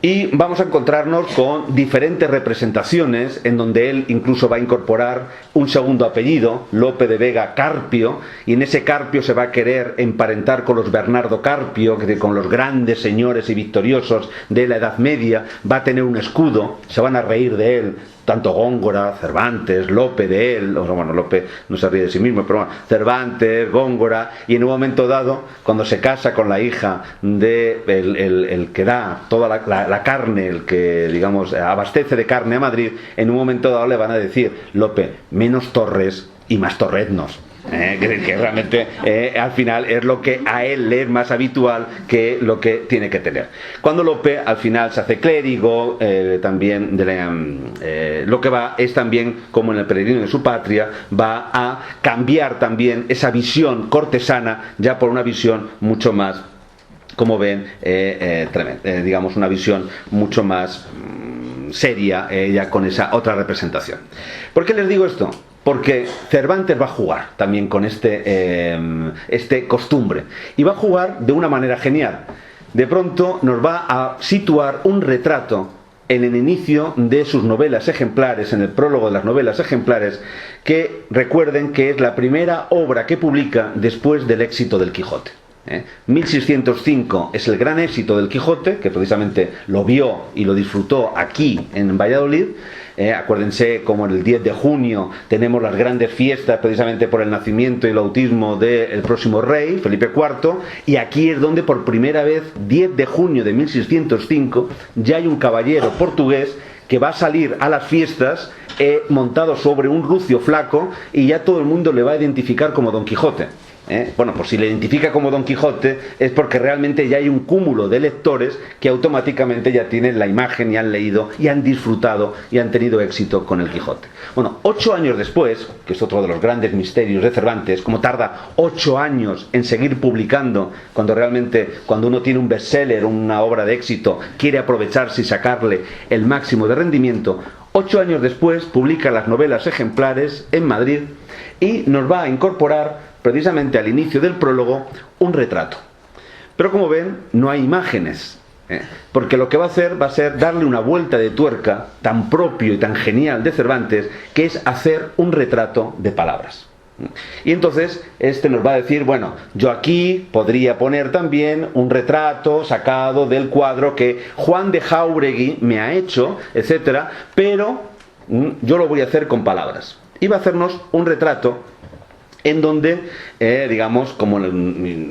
Y vamos a encontrarnos con diferentes representaciones en donde él incluso va a incorporar un segundo apellido, Lope de Vega Carpio, y en ese Carpio se va a querer emparentar con los Bernardo Carpio, que con los grandes señores y victoriosos de la Edad Media. Va a tener un escudo, se van a reír de él, tanto Góngora, Cervantes, Lope de él, bueno, Lope no se ríe de sí mismo, pero bueno, Cervantes, Góngora, y en un momento dado, cuando se casa con la hija de el que da toda la carne, el que, digamos, abastece de carne a Madrid, en un momento dado le van a decir: Lope, menos torres y más torreznos. Que realmente al final es lo que a él le es más habitual que lo que tiene que tener. Cuando Lope al final se hace clérigo, también lo que va es también, como en el peregrino de su patria, va a cambiar también esa visión cortesana ya por una visión mucho más, como ven, digamos, una visión mucho más seria, ya con esa otra representación. ¿Por qué les digo esto? Porque Cervantes va a jugar también con este costumbre, y va a jugar de una manera genial. De pronto nos va a situar un retrato en el inicio de sus novelas ejemplares, en el prólogo de las novelas ejemplares, que recuerden que es la primera obra que publica después del éxito del Quijote. 1605 es el gran éxito del Quijote, que precisamente lo vio y lo disfrutó aquí en Valladolid. Acuérdense como el 10 de junio tenemos las grandes fiestas precisamente por el nacimiento y el bautismo del próximo rey, Felipe IV, y aquí es donde por primera vez, 10 de junio de 1605, ya hay un caballero portugués que va a salir a las fiestas montado sobre un rucio flaco, y ya todo el mundo le va a identificar como Don Quijote. Bueno, pues si le identifica como Don Quijote es porque realmente ya hay un cúmulo de lectores que automáticamente ya tienen la imagen y han leído y han disfrutado y han tenido éxito con el Quijote. Bueno, 8 años después, que es otro de los grandes misterios de Cervantes, como tarda 8 años en seguir publicando, cuando realmente, cuando uno tiene un bestseller, una obra de éxito, quiere aprovecharse y sacarle el máximo de rendimiento, 8 años después publica las novelas ejemplares en Madrid y nos va a incorporar precisamente al inicio del prólogo un retrato. Pero como ven, no hay imágenes, porque lo que va a hacer va a ser darle una vuelta de tuerca tan propio y tan genial de Cervantes, que es hacer un retrato de palabras. Y entonces este nos va a decir, bueno, yo aquí podría poner también un retrato sacado del cuadro que Juan de Jáuregui me ha hecho, etcétera, pero yo lo voy a hacer con palabras. Y va a hacernos un retrato en donde, digamos, como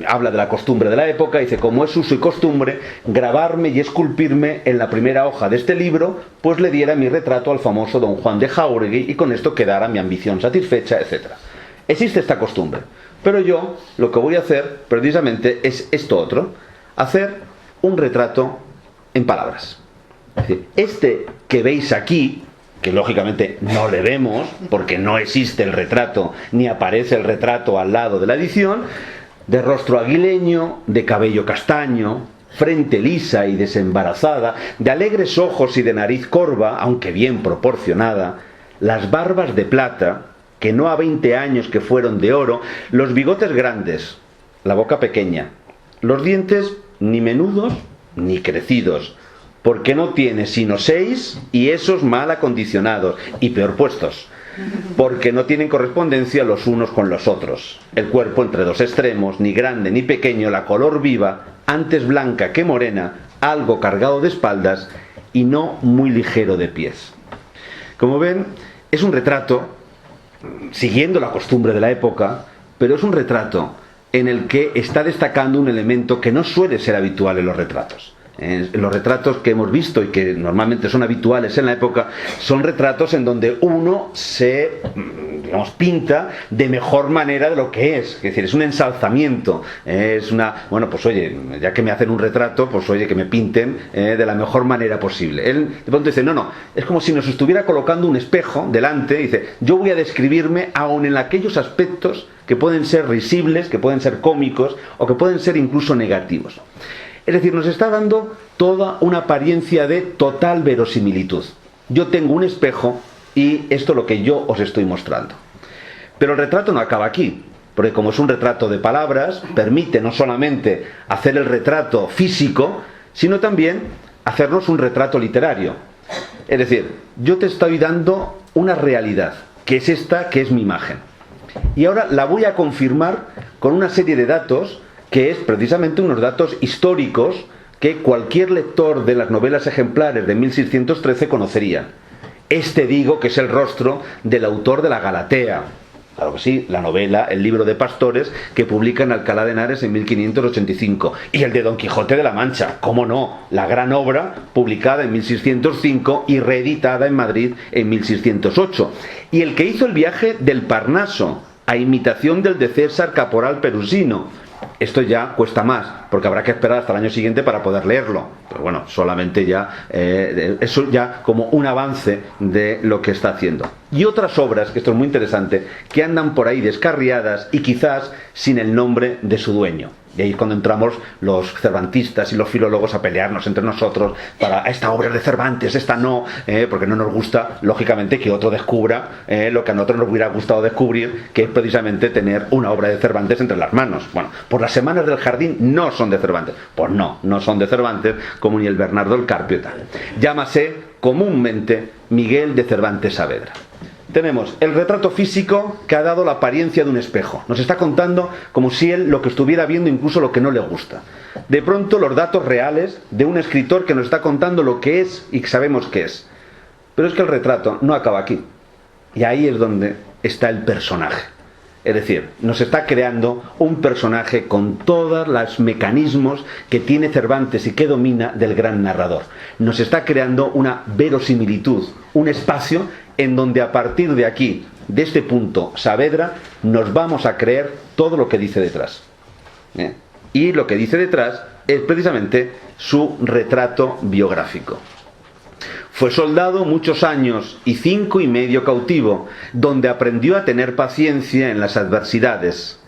habla de la costumbre de la época, dice, como es uso y costumbre, grabarme y esculpirme en la primera hoja de este libro, pues le diera mi retrato al famoso don Juan de Jáuregui y con esto quedara mi ambición satisfecha, etc. Existe esta costumbre, pero yo lo que voy a hacer precisamente es esto otro, hacer un retrato en palabras. Es decir, este que veis aquí, que lógicamente no le vemos porque no existe el retrato ni aparece el retrato al lado de la edición, de rostro aguileño, de cabello castaño, frente lisa y desembarazada, de alegres ojos y de nariz corva, aunque bien proporcionada, las barbas de plata, que no a 20 años que fueron de oro, los bigotes grandes, la boca pequeña, los dientes ni menudos ni crecidos, porque no tiene sino 6 y esos mal acondicionados y peor puestos, porque no tienen correspondencia los unos con los otros, el cuerpo entre dos extremos, ni grande ni pequeño, la color viva, antes blanca que morena, algo cargado de espaldas y no muy ligero de pies. Como ven, es un retrato siguiendo la costumbre de la época, pero es un retrato en el que está destacando un elemento que no suele ser habitual en los retratos. Los retratos que hemos visto y que normalmente son habituales en la época son retratos en donde uno se, digamos, pinta de mejor manera de lo que es decir, es un ensalzamiento, es una, bueno, pues oye, ya que me hacen un retrato, pues oye, que me pinten de la mejor manera posible. Él de pronto dice, no, es como si nos estuviera colocando un espejo delante, dice, yo voy a describirme aun en aquellos aspectos que pueden ser risibles, que pueden ser cómicos o que pueden ser incluso negativos. Es decir, nos está dando toda una apariencia de total verosimilitud. Yo tengo un espejo y esto es lo que yo os estoy mostrando. Pero el retrato no acaba aquí, porque como es un retrato de palabras, permite no solamente hacer el retrato físico, sino también hacernos un retrato literario. Es decir, yo te estoy dando una realidad, que es esta, que es mi imagen. Y ahora la voy a confirmar con una serie de datos que es precisamente unos datos históricos que cualquier lector de las novelas ejemplares de 1613 conocería. Este digo que es el rostro del autor de la Galatea, claro que sí, la novela, el libro de pastores que publica en Alcalá de Henares en 1585, y el de Don Quijote de la Mancha, cómo no, la gran obra publicada en 1605 y reeditada en Madrid en 1608, y el que hizo el viaje del Parnaso a imitación del de César Caporal Perusino. Esto ya cuesta más, porque habrá que esperar hasta el año siguiente para poder leerlo. Pero bueno, solamente ya, eso ya como un avance de lo que está haciendo. Y otras obras, que esto es muy interesante, que andan por ahí descarriadas y quizás sin el nombre de su dueño. Y ahí es cuando entramos los cervantistas y los filólogos a pelearnos entre nosotros para esta obra de Cervantes, esta no, porque no nos gusta, lógicamente, que otro descubra lo que a nosotros nos hubiera gustado descubrir, que es precisamente tener una obra de Cervantes entre las manos. Bueno, pues las Semanas del Jardín no son de Cervantes. Pues no son de Cervantes, como ni el Bernardo el Carpio y tal. Llámase comúnmente Miguel de Cervantes Saavedra. Tenemos el retrato físico que ha dado la apariencia de un espejo. Nos está contando como si él lo que estuviera viendo, incluso lo que no le gusta. De pronto los datos reales de un escritor que nos está contando lo que es y que sabemos que es. Pero es que el retrato no acaba aquí. Y ahí es donde está el personaje. Es decir, nos está creando un personaje con todos los mecanismos que tiene Cervantes y que domina del gran narrador. Nos está creando una verosimilitud, un espacio en donde a partir de aquí, de este punto Saavedra, nos vamos a creer todo lo que dice detrás. Y lo que dice detrás es precisamente su retrato biográfico. Fue soldado muchos años y 5 y medio cautivo, donde aprendió a tener paciencia en las adversidades.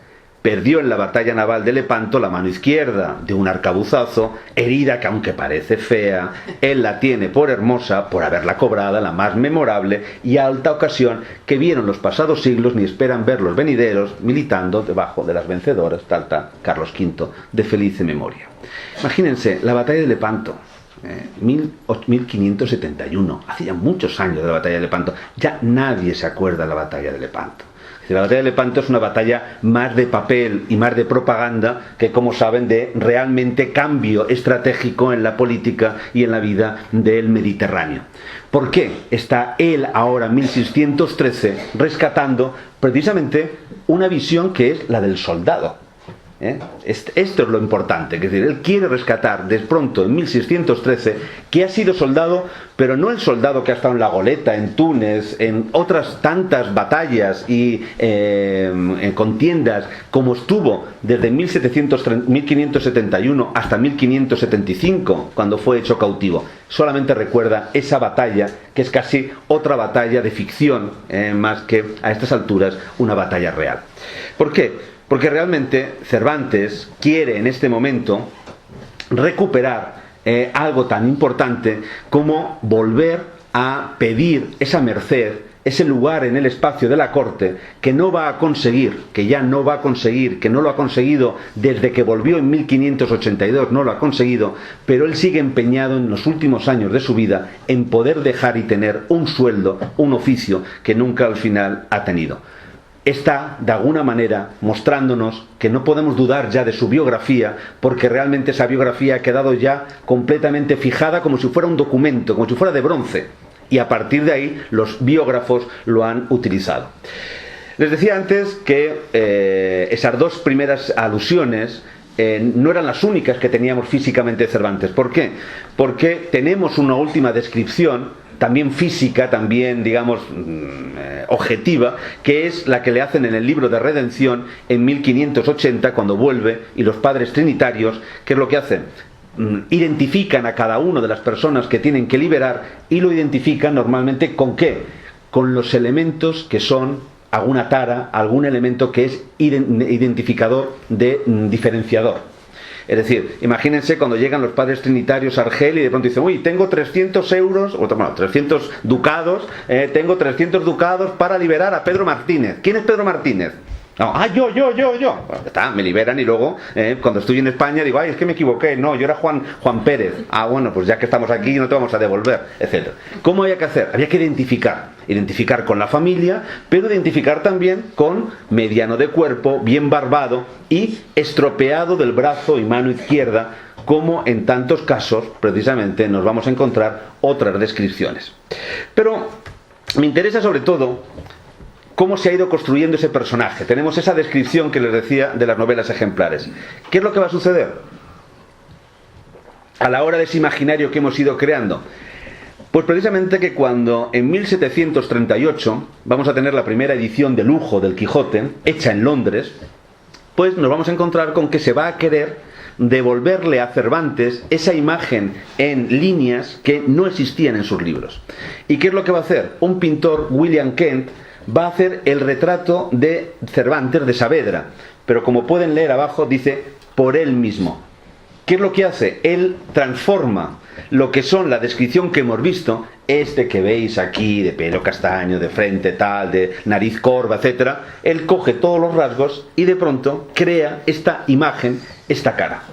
Perdió en la batalla naval de Lepanto la mano izquierda de un arcabuzazo, herida que aunque parece fea, él la tiene por hermosa por haberla cobrada la más memorable y alta ocasión que vieron los pasados siglos ni esperan ver los venideros, militando debajo de las vencedoras, Carlos V, de felice memoria. Imagínense, la batalla de Lepanto, 1571, hace ya muchos años de la batalla de Lepanto, ya nadie se acuerda de la batalla de Lepanto. La batalla de Lepanto es una batalla más de papel y más de propaganda que, como saben, de realmente cambio estratégico en la política y en la vida del Mediterráneo. ¿Por qué está él ahora, en 1613, rescatando precisamente una visión que es la del soldado? Esto es lo importante, es decir, él quiere rescatar de pronto en 1613 que ha sido soldado, pero no el soldado que ha estado en la Goleta, en Túnez, en otras tantas batallas y en contiendas como estuvo desde 1571 hasta 1575, cuando fue hecho cautivo. Solamente recuerda esa batalla, que es casi otra batalla de ficción, más que a estas alturas una batalla real. ¿Por qué? Porque realmente Cervantes quiere en este momento recuperar algo tan importante como volver a pedir esa merced, ese lugar en el espacio de la corte que no va a conseguir, que ya no va a conseguir, que no lo ha conseguido desde que volvió en 1582, no lo ha conseguido, pero él sigue empeñado en los últimos años de su vida en poder dejar y tener un sueldo, un oficio que nunca al final ha tenido. Está, de alguna manera, mostrándonos que no podemos dudar ya de su biografía, porque realmente esa biografía ha quedado ya completamente fijada como si fuera un documento, como si fuera de bronce, y a partir de ahí los biógrafos lo han utilizado. Les decía antes que esas dos primeras alusiones no eran las únicas que teníamos físicamente de Cervantes. ¿Por qué? Porque tenemos una última descripción también física, también, digamos, objetiva, que es la que le hacen en el libro de Redención en 1580, cuando vuelve, y los padres trinitarios, ¿qué es lo que hacen? Identifican a cada una de las personas que tienen que liberar, y lo identifican normalmente ¿con qué? Con los elementos que son alguna tara, algún elemento que es identificador de diferenciador. Es decir, imagínense cuando llegan los padres trinitarios a Argel y de pronto dicen, uy, tengo 300 euros, o bueno, 300 ducados, tengo 300 ducados para liberar a Pedro Martínez. ¿Quién es Pedro Martínez? No, yo. Bueno, ya está, me liberan y luego, cuando estoy en España, digo, ay, es que me equivoqué, no, yo era Juan Pérez. Bueno, pues ya que estamos aquí no te vamos a devolver, etc. ¿Cómo había que hacer? Había que identificar con la familia, pero identificar también con mediano de cuerpo, bien barbado y estropeado del brazo y mano izquierda, como en tantos casos, precisamente, nos vamos a encontrar otras descripciones. Pero me interesa sobre todo cómo se ha ido construyendo ese personaje. Tenemos esa descripción que les decía de las novelas ejemplares. ¿Qué es lo que va a suceder a la hora de ese imaginario que hemos ido creando? Pues precisamente que cuando en 1738 vamos a tener la primera edición de lujo del Quijote, hecha en Londres, pues nos vamos a encontrar con que se va a querer devolverle a Cervantes esa imagen en líneas que no existían en sus libros. ¿Y qué es lo que va a hacer? Un pintor, William Kent, va a hacer el retrato de Cervantes, de Saavedra, pero como pueden leer abajo dice por él mismo. ¿Qué es lo que hace? Él transforma lo que son la descripción que hemos visto, este que veis aquí, de pelo castaño, de frente tal, de nariz corva, etc. Él coge todos los rasgos y de pronto crea esta imagen, esta cara.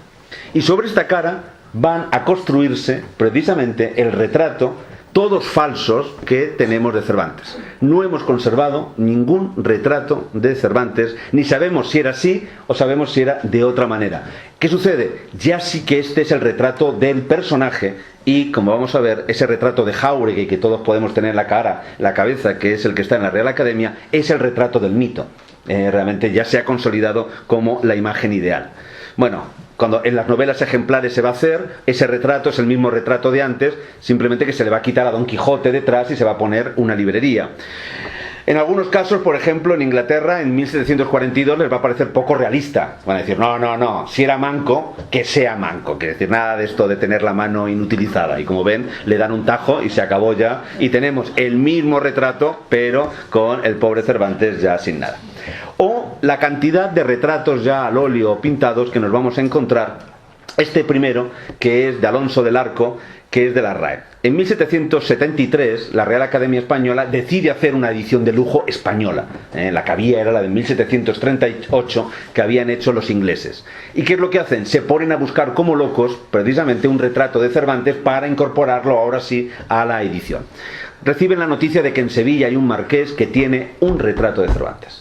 Y sobre esta cara van a construirse precisamente el retrato, todos falsos, que tenemos de Cervantes. No hemos conservado ningún retrato de Cervantes, ni sabemos si era así o sabemos si era de otra manera. ¿Qué sucede? Ya sí que este es el retrato del personaje, y como vamos a ver, ese retrato de Jáuregui que todos podemos tener en la cabeza, que es el que está en la Real Academia, es el retrato del mito. Realmente ya se ha consolidado como la imagen ideal. Bueno, cuando en las novelas ejemplares se va a hacer, ese retrato es el mismo retrato de antes, simplemente que se le va a quitar a Don Quijote detrás y se va a poner una librería. En algunos casos, por ejemplo, en Inglaterra, en 1742 les va a parecer poco realista. Van a decir, no, si era manco, que sea manco. Quiere decir, nada de esto de tener la mano inutilizada. Y como ven, le dan un tajo y se acabó ya. Y tenemos el mismo retrato, pero con el pobre Cervantes ya sin nada. O la cantidad de retratos ya al óleo pintados que nos vamos a encontrar. Este primero, que es de Alonso del Arco, que es de la RAE. En 1773, la Real Academia Española decide hacer una edición de lujo española. La que había era la de 1738, que habían hecho los ingleses. ¿Y qué es lo que hacen? Se ponen a buscar como locos, precisamente, un retrato de Cervantes para incorporarlo ahora sí a la edición. Reciben la noticia de que en Sevilla hay un marqués que tiene un retrato de Cervantes.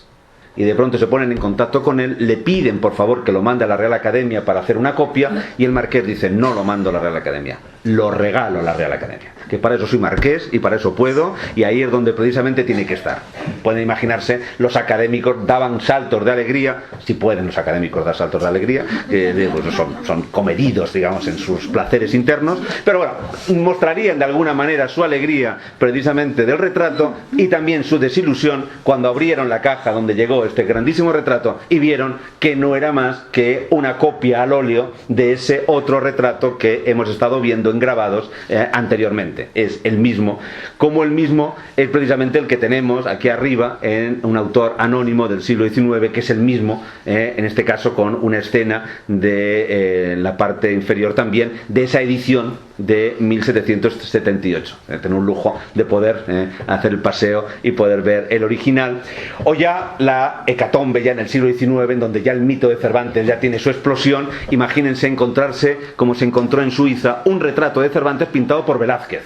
Y de pronto se ponen en contacto con él, le piden por favor que lo mande a la Real Academia para hacer una copia, y el marqués dice, no lo mando a la Real Academia, lo regalo a la Real Academia, que para eso soy marqués y para eso puedo, y ahí es donde precisamente tiene que estar. Pueden imaginarse, los académicos daban saltos de alegría, si pueden los académicos dar saltos de alegría, pues son comedidos, digamos, en sus placeres internos, pero bueno, mostrarían de alguna manera su alegría precisamente del retrato, y también su desilusión cuando abrieron la caja donde llegó este grandísimo retrato y vieron que no era más que una copia al óleo de ese otro retrato que hemos estado viendo en grabados anteriormente. Es el mismo, como el mismo es precisamente el que tenemos aquí arriba en un autor anónimo del siglo XIX, que es el mismo, en este caso con una escena de la parte inferior también de esa edición de 1778. Tener un lujo de poder hacer el paseo y poder ver el original. O ya la hecatombe ya en el siglo XIX, en donde ya el mito de Cervantes ya tiene su explosión. Imagínense encontrarse, como se encontró en Suiza, un retrato de Cervantes pintado por Velázquez.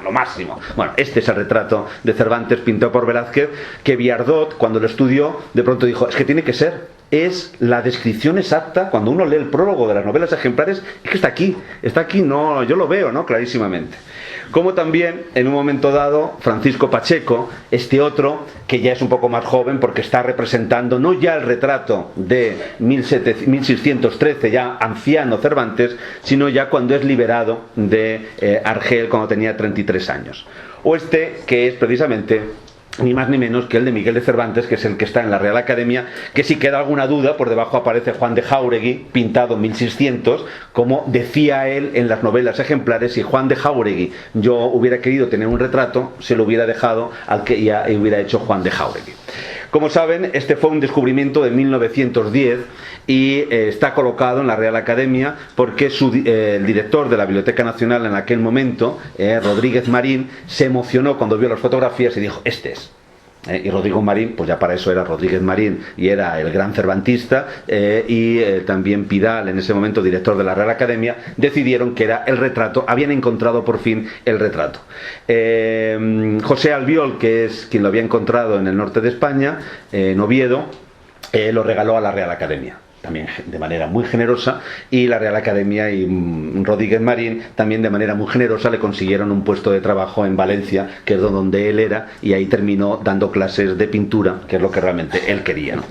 Lo máximo. Bueno, este es el retrato de Cervantes pintado por Velázquez, que Viardot, cuando lo estudió, de pronto dijo, es que tiene que ser, es la descripción exacta. Cuando uno lee el prólogo de las novelas ejemplares, es que está aquí, no, yo lo veo, ¿no? Clarísimamente. Como también, en un momento dado, Francisco Pacheco, este otro, que ya es un poco más joven, porque está representando no ya el retrato de 1613, ya anciano Cervantes, sino ya cuando es liberado de Argel, cuando tenía 33 años. O este, que es precisamente ni más ni menos que el de Miguel de Cervantes, que es el que está en la Real Academia, que si queda alguna duda, por debajo aparece Juan de Jáuregui, pintado en 1600, como decía él en las novelas ejemplares. Si Juan de Jáuregui yo hubiera querido tener un retrato, se lo hubiera dejado al que ya hubiera hecho Juan de Jáuregui. Como saben, este fue un descubrimiento de 1910 y está colocado en la Real Academia porque el director de la Biblioteca Nacional en aquel momento, Rodríguez Marín, se emocionó cuando vio las fotografías y dijo, este es. Y Rodrigo Marín, pues ya para eso era Rodríguez Marín y era el gran cervantista, y también Pidal, en ese momento director de la Real Academia, decidieron que era el retrato, habían encontrado por fin el retrato. José Albiol, que es quien lo había encontrado en el norte de España, en Oviedo, lo regaló a la Real Academia, también de manera muy generosa, y la Real Academia y Rodríguez Marín también de manera muy generosa le consiguieron un puesto de trabajo en Valencia, que es donde él era, y ahí terminó dando clases de pintura, que es lo que realmente él quería, ¿no?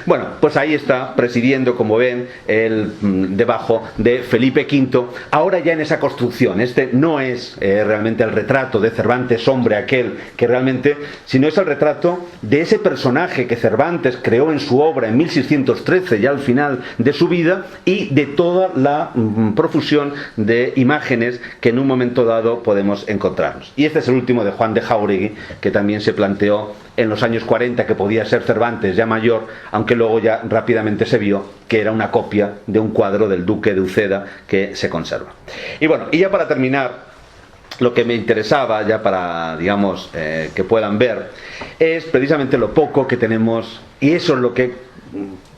Bueno, pues ahí está presidiendo, como ven, debajo de Felipe V, ahora ya en esa construcción. Este no es realmente el retrato de Cervantes, hombre aquel que realmente, sino es el retrato de ese personaje que Cervantes creó en su obra en 1613, ya al final de su vida, y de toda la profusión de imágenes que en un momento dado podemos encontrarnos. Y este es el último de Juan de Jáuregui, que también se planteó en los años 40 que podía ser Cervantes ya mayor, aunque luego ya rápidamente se vio que era una copia de un cuadro del duque de Uceda que se conserva. Y bueno, y ya para terminar, lo que me interesaba, ya para, digamos, que puedan ver, es precisamente lo poco que tenemos, y eso es lo que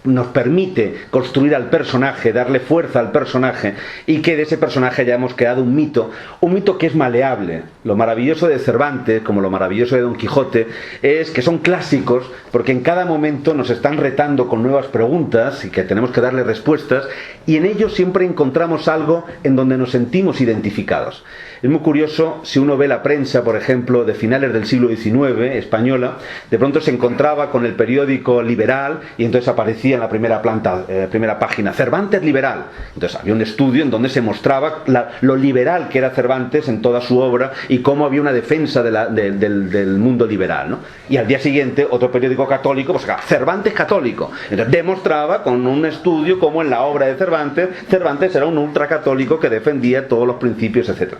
nos permite construir al personaje, darle fuerza al personaje, y que de ese personaje ya hemos creado un mito que es maleable. Lo maravilloso de Cervantes, como lo maravilloso de Don Quijote, es que son clásicos porque en cada momento nos están retando con nuevas preguntas y que tenemos que darle respuestas, y en ellos siempre encontramos algo en donde nos sentimos identificados. Es muy curioso, si uno ve la prensa, por ejemplo, de finales del siglo XIX, española, de pronto se encontraba con el periódico liberal, y entonces entonces aparecía en la primera página, Cervantes liberal. Entonces había un estudio en donde se mostraba lo liberal que era Cervantes en toda su obra y cómo había una defensa del mundo liberal, ¿no? Y al día siguiente, otro periódico católico, pues Cervantes católico. Entonces demostraba con un estudio cómo en la obra de Cervantes era un ultracatólico que defendía todos los principios, etc.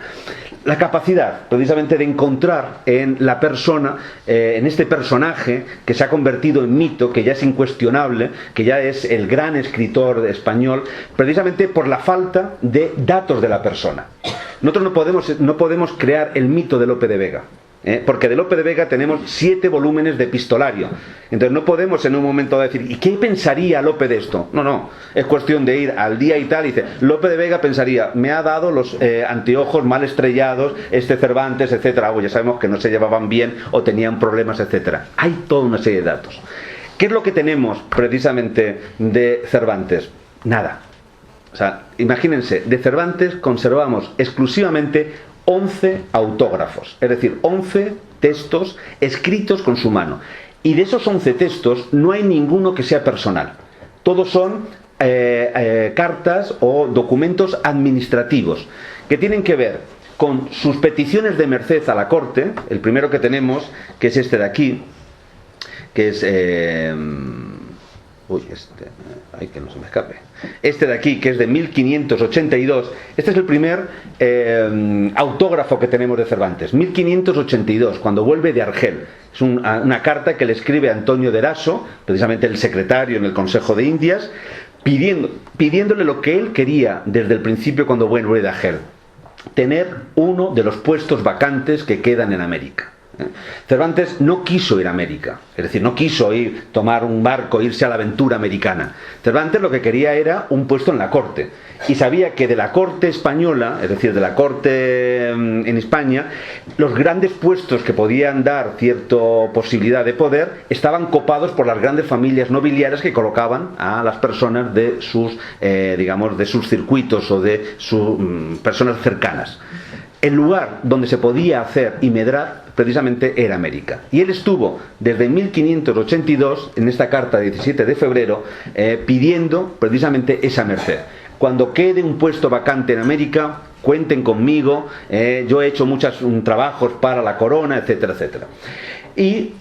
La capacidad, precisamente, de encontrar en la persona, en este personaje que se ha convertido en mito, que ya es incuestionable, que ya es el gran escritor español, precisamente por la falta de datos de la persona. Nosotros no podemos crear el mito de Lope de Vega. Porque de Lope de Vega tenemos 7 volúmenes de epistolario. Entonces no podemos en un momento decir ¿y qué pensaría Lope de esto? No, es cuestión de ir al día y tal y dice, Lope de Vega pensaría, me ha dado los anteojos mal estrellados este Cervantes, etcétera. Ya sabemos que no se llevaban bien o tenían problemas, etcétera. Hay toda una serie de datos. ¿Qué es lo que tenemos precisamente de Cervantes? Nada. O sea, imagínense, de Cervantes conservamos exclusivamente 11 autógrafos, es decir, 11 textos escritos con su mano. Y de esos 11 textos no hay ninguno que sea personal. Todos son cartas o documentos administrativos que tienen que ver con sus peticiones de merced a la corte. El primero que tenemos, que es este de aquí, que es... que no se me escape. Este de aquí, que es de 1582. Este es el primer autógrafo que tenemos de Cervantes. 1582, cuando vuelve de Argel. Es una carta que le escribe Antonio de Eraso, precisamente el secretario en el Consejo de Indias, pidiéndole lo que él quería desde el principio cuando vuelve de Argel: tener uno de los puestos vacantes que quedan en América. Cervantes no quiso ir a América, es decir, no quiso tomar un barco, irse a la aventura americana. Cervantes lo que quería era un puesto en la corte, y sabía que de la corte española, es decir, de la corte en España, los grandes puestos que podían dar cierta posibilidad de poder estaban copados por las grandes familias nobiliarias que colocaban a las personas de sus, de sus circuitos o de sus personas cercanas. El lugar donde se podía hacer y medrar precisamente era América. Y él estuvo desde 1582, en esta carta de 17 de febrero, pidiendo precisamente esa merced. Cuando quede un puesto vacante en América, cuenten conmigo, yo he hecho muchos trabajos para la corona, etcétera, etcétera. Y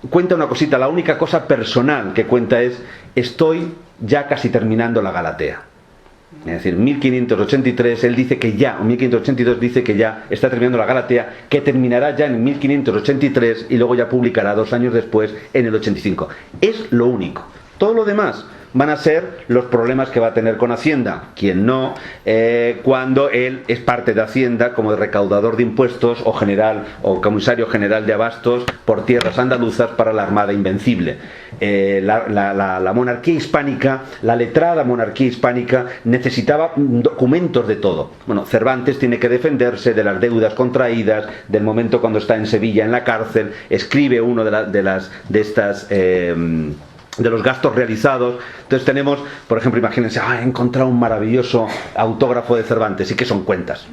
cuenta una cosita, la única cosa personal que cuenta es: estoy ya casi terminando la Galatea. Es decir, 1583 él dice que ya, 1582 dice que ya está terminando la Galatea, que terminará ya en 1583 y luego ya publicará 2 años después, en el 85. Es lo único. Todo lo demás van a ser los problemas que va a tener con Hacienda, quien no, cuando él es parte de Hacienda como de recaudador de impuestos o general o comisario general de abastos por tierras andaluzas para la Armada Invencible. La monarquía hispánica, la letrada monarquía hispánica, necesitaba documentos de todo. Bueno, Cervantes tiene que defenderse de las deudas contraídas, del momento cuando está en Sevilla en la cárcel, escribe uno de los gastos realizados. Entonces tenemos, por ejemplo, imagínense, he encontrado un maravilloso autógrafo de Cervantes. ¿Y qué son cuentas?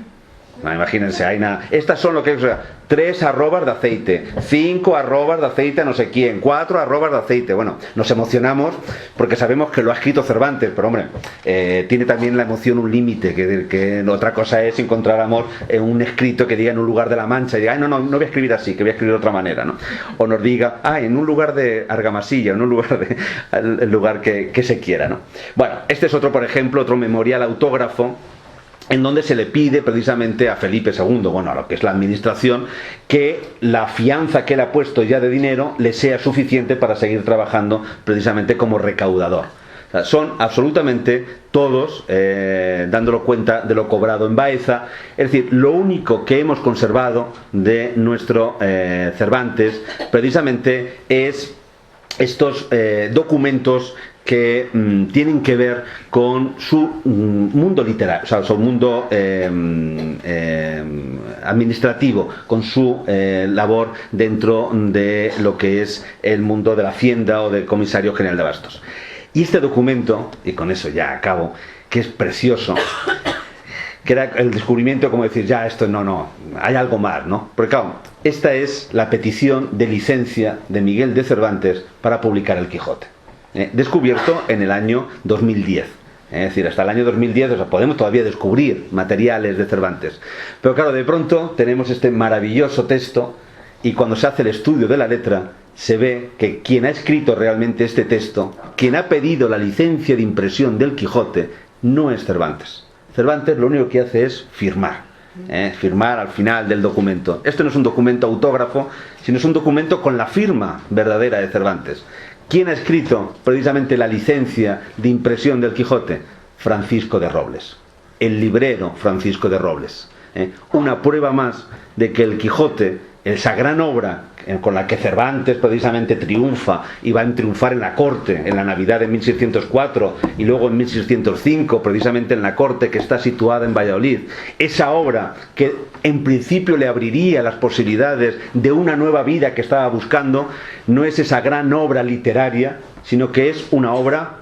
Imagínense, estas son lo que es 3 arrobas de aceite, 5 arrobas de aceite a no sé quién, 4 arrobas de aceite. Bueno, nos emocionamos porque sabemos que lo ha escrito Cervantes, pero hombre, tiene también la emoción un límite, que otra cosa es encontrar amor en un escrito que diga en un lugar de la Mancha y diga, no voy a escribir así, que voy a escribir de otra manera, ¿no? O nos diga, en un lugar de Argamasilla, en un lugar el lugar que se quiera, ¿no? Bueno, este es otro, por ejemplo, otro memorial autógrafo, en donde se le pide precisamente a Felipe II, a lo que es la administración, que la fianza que él ha puesto ya de dinero le sea suficiente para seguir trabajando precisamente como recaudador. O sea, son absolutamente todos dándolo cuenta de lo cobrado en Baeza. Es decir, lo único que hemos conservado de nuestro Cervantes precisamente es estos documentos que tienen que ver con su mundo literario, o sea, su mundo administrativo, con su labor dentro de lo que es el mundo de la Hacienda o del Comisario General de Abastos. Y este documento, y con eso ya acabo, que es precioso, que era el descubrimiento, como decir, ya esto no, hay algo más, ¿no? Porque claro, esta es la petición de licencia de Miguel de Cervantes para publicar el Quijote. descubierto en el año 2010. Es decir, hasta el año 2010, o sea, podemos todavía descubrir materiales de Cervantes. Pero claro, de pronto tenemos este maravilloso texto y cuando se hace el estudio de la letra, se ve que quien ha escrito realmente este texto, quien ha pedido la licencia de impresión del Quijote, no es Cervantes. Cervantes lo único que hace es firmar. Firmar al final del documento. Este no es un documento autógrafo, sino es un documento con la firma verdadera de Cervantes. ¿Quién ha escrito precisamente la licencia de impresión del Quijote? Francisco de Robles, el librero Francisco de Robles. Una prueba más de que el Quijote, esa gran obra con la que Cervantes precisamente triunfa y va a triunfar en la corte, en la Navidad de 1604 y luego en 1605, precisamente en la corte que está situada en Valladolid, esa obra que en principio le abriría las posibilidades de una nueva vida que estaba buscando, no es esa gran obra literaria, sino que es una obra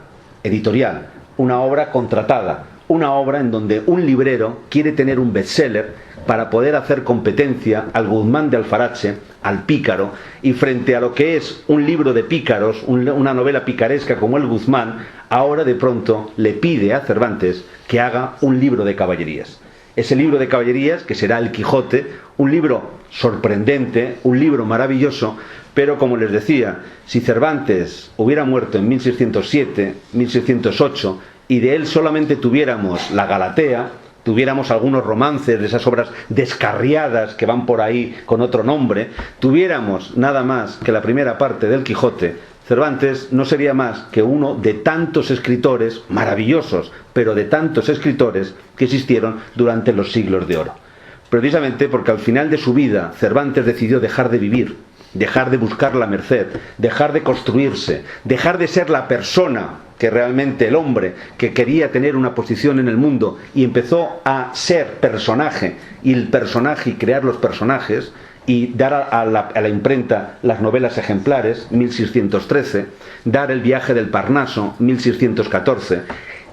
editorial, una obra contratada, una obra en donde un librero quiere tener un bestseller para poder hacer competencia al Guzmán de Alfarache, al pícaro, y frente a lo que es un libro de pícaros, una novela picaresca como el Guzmán, ahora de pronto le pide a Cervantes que haga un libro de caballerías. Ese libro de caballerías, que será el Quijote, un libro sorprendente, un libro maravilloso, pero como les decía, si Cervantes hubiera muerto en 1607, 1608, y de él solamente tuviéramos la Galatea, tuviéramos algunos romances de esas obras descarriadas que van por ahí con otro nombre, tuviéramos nada más que la primera parte del Quijote, Cervantes no sería más que uno de tantos escritores maravillosos, pero de tantos escritores que existieron durante los siglos de oro. Precisamente porque al final de su vida Cervantes decidió dejar de vivir, dejar de buscar la merced, dejar de construirse, dejar de ser la persona que realmente el hombre que quería tener una posición en el mundo y empezó a ser personaje y el personaje y crear los personajes y dar a la imprenta las novelas ejemplares, 1613, dar el viaje del Parnaso, 1614,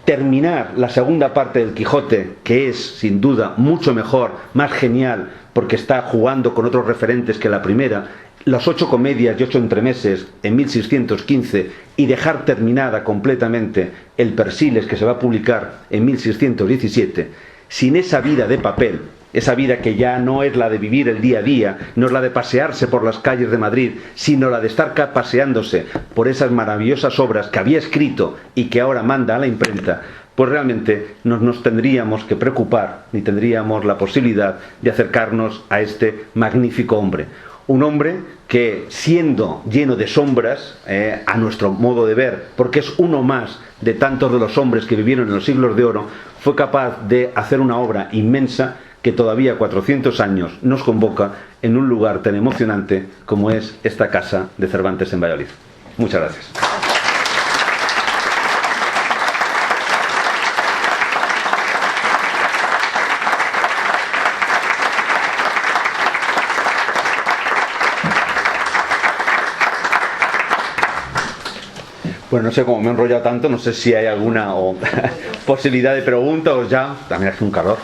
terminar la segunda parte del Quijote, que es sin duda mucho mejor, más genial, porque está jugando con otros referentes que la primera, las 8 comedias y 8 entremeses en 1615 y dejar terminada completamente el Persiles que se va a publicar en 1617, sin esa vida de papel, esa vida que ya no es la de vivir el día a día, no es la de pasearse por las calles de Madrid, sino la de estar paseándose por esas maravillosas obras que había escrito y que ahora manda a la imprenta, pues realmente no nos tendríamos que preocupar ni tendríamos la posibilidad de acercarnos a este magnífico hombre. Un hombre que, siendo lleno de sombras, a nuestro modo de ver, porque es uno más de tantos de los hombres que vivieron en los siglos de oro, fue capaz de hacer una obra inmensa que todavía 400 años nos convoca en un lugar tan emocionante como es esta casa de Cervantes en Valladolid. Muchas gracias. Bueno, no sé cómo me he enrollado tanto, no sé si hay alguna posibilidad de pregunta o ya. También hace un calor.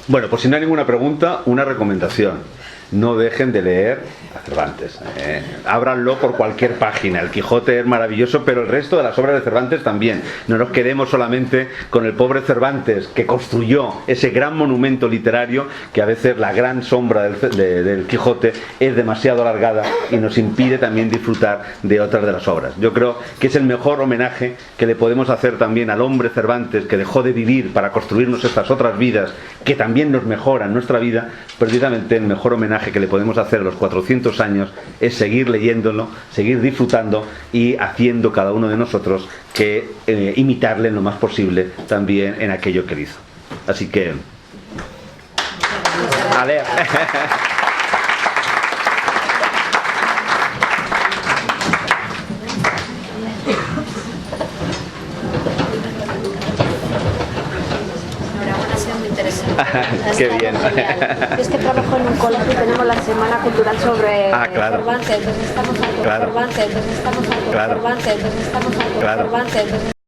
Bueno, pues si no hay ninguna pregunta, una recomendación. No dejen de leer a Cervantes. Ábranlo por cualquier página. El Quijote es maravilloso, pero el resto de las obras de Cervantes también. No nos quedemos solamente con el pobre Cervantes, que construyó ese gran monumento literario, que a veces la gran sombra del Quijote es demasiado alargada y nos impide también disfrutar de otras de las obras. Yo creo que es el mejor homenaje que le podemos hacer también al hombre Cervantes, que dejó de vivir para construirnos estas otras vidas, que también nos mejoran nuestra vida. Precisamente el mejor homenaje que le podemos hacer a los 400 años es seguir leyéndolo, seguir disfrutando y haciendo cada uno de nosotros que imitarle en lo más posible también en aquello que él hizo. Así que a leer. Qué bien. Es que trabajo en un colegio y tenemos la semana cultural sobre claro. Cervantes, entonces estamos aquí. Claro. Cervantes, entonces estamos aquí. Claro. Cervantes, entonces estamos aquí. Claro. Cervantes, entonces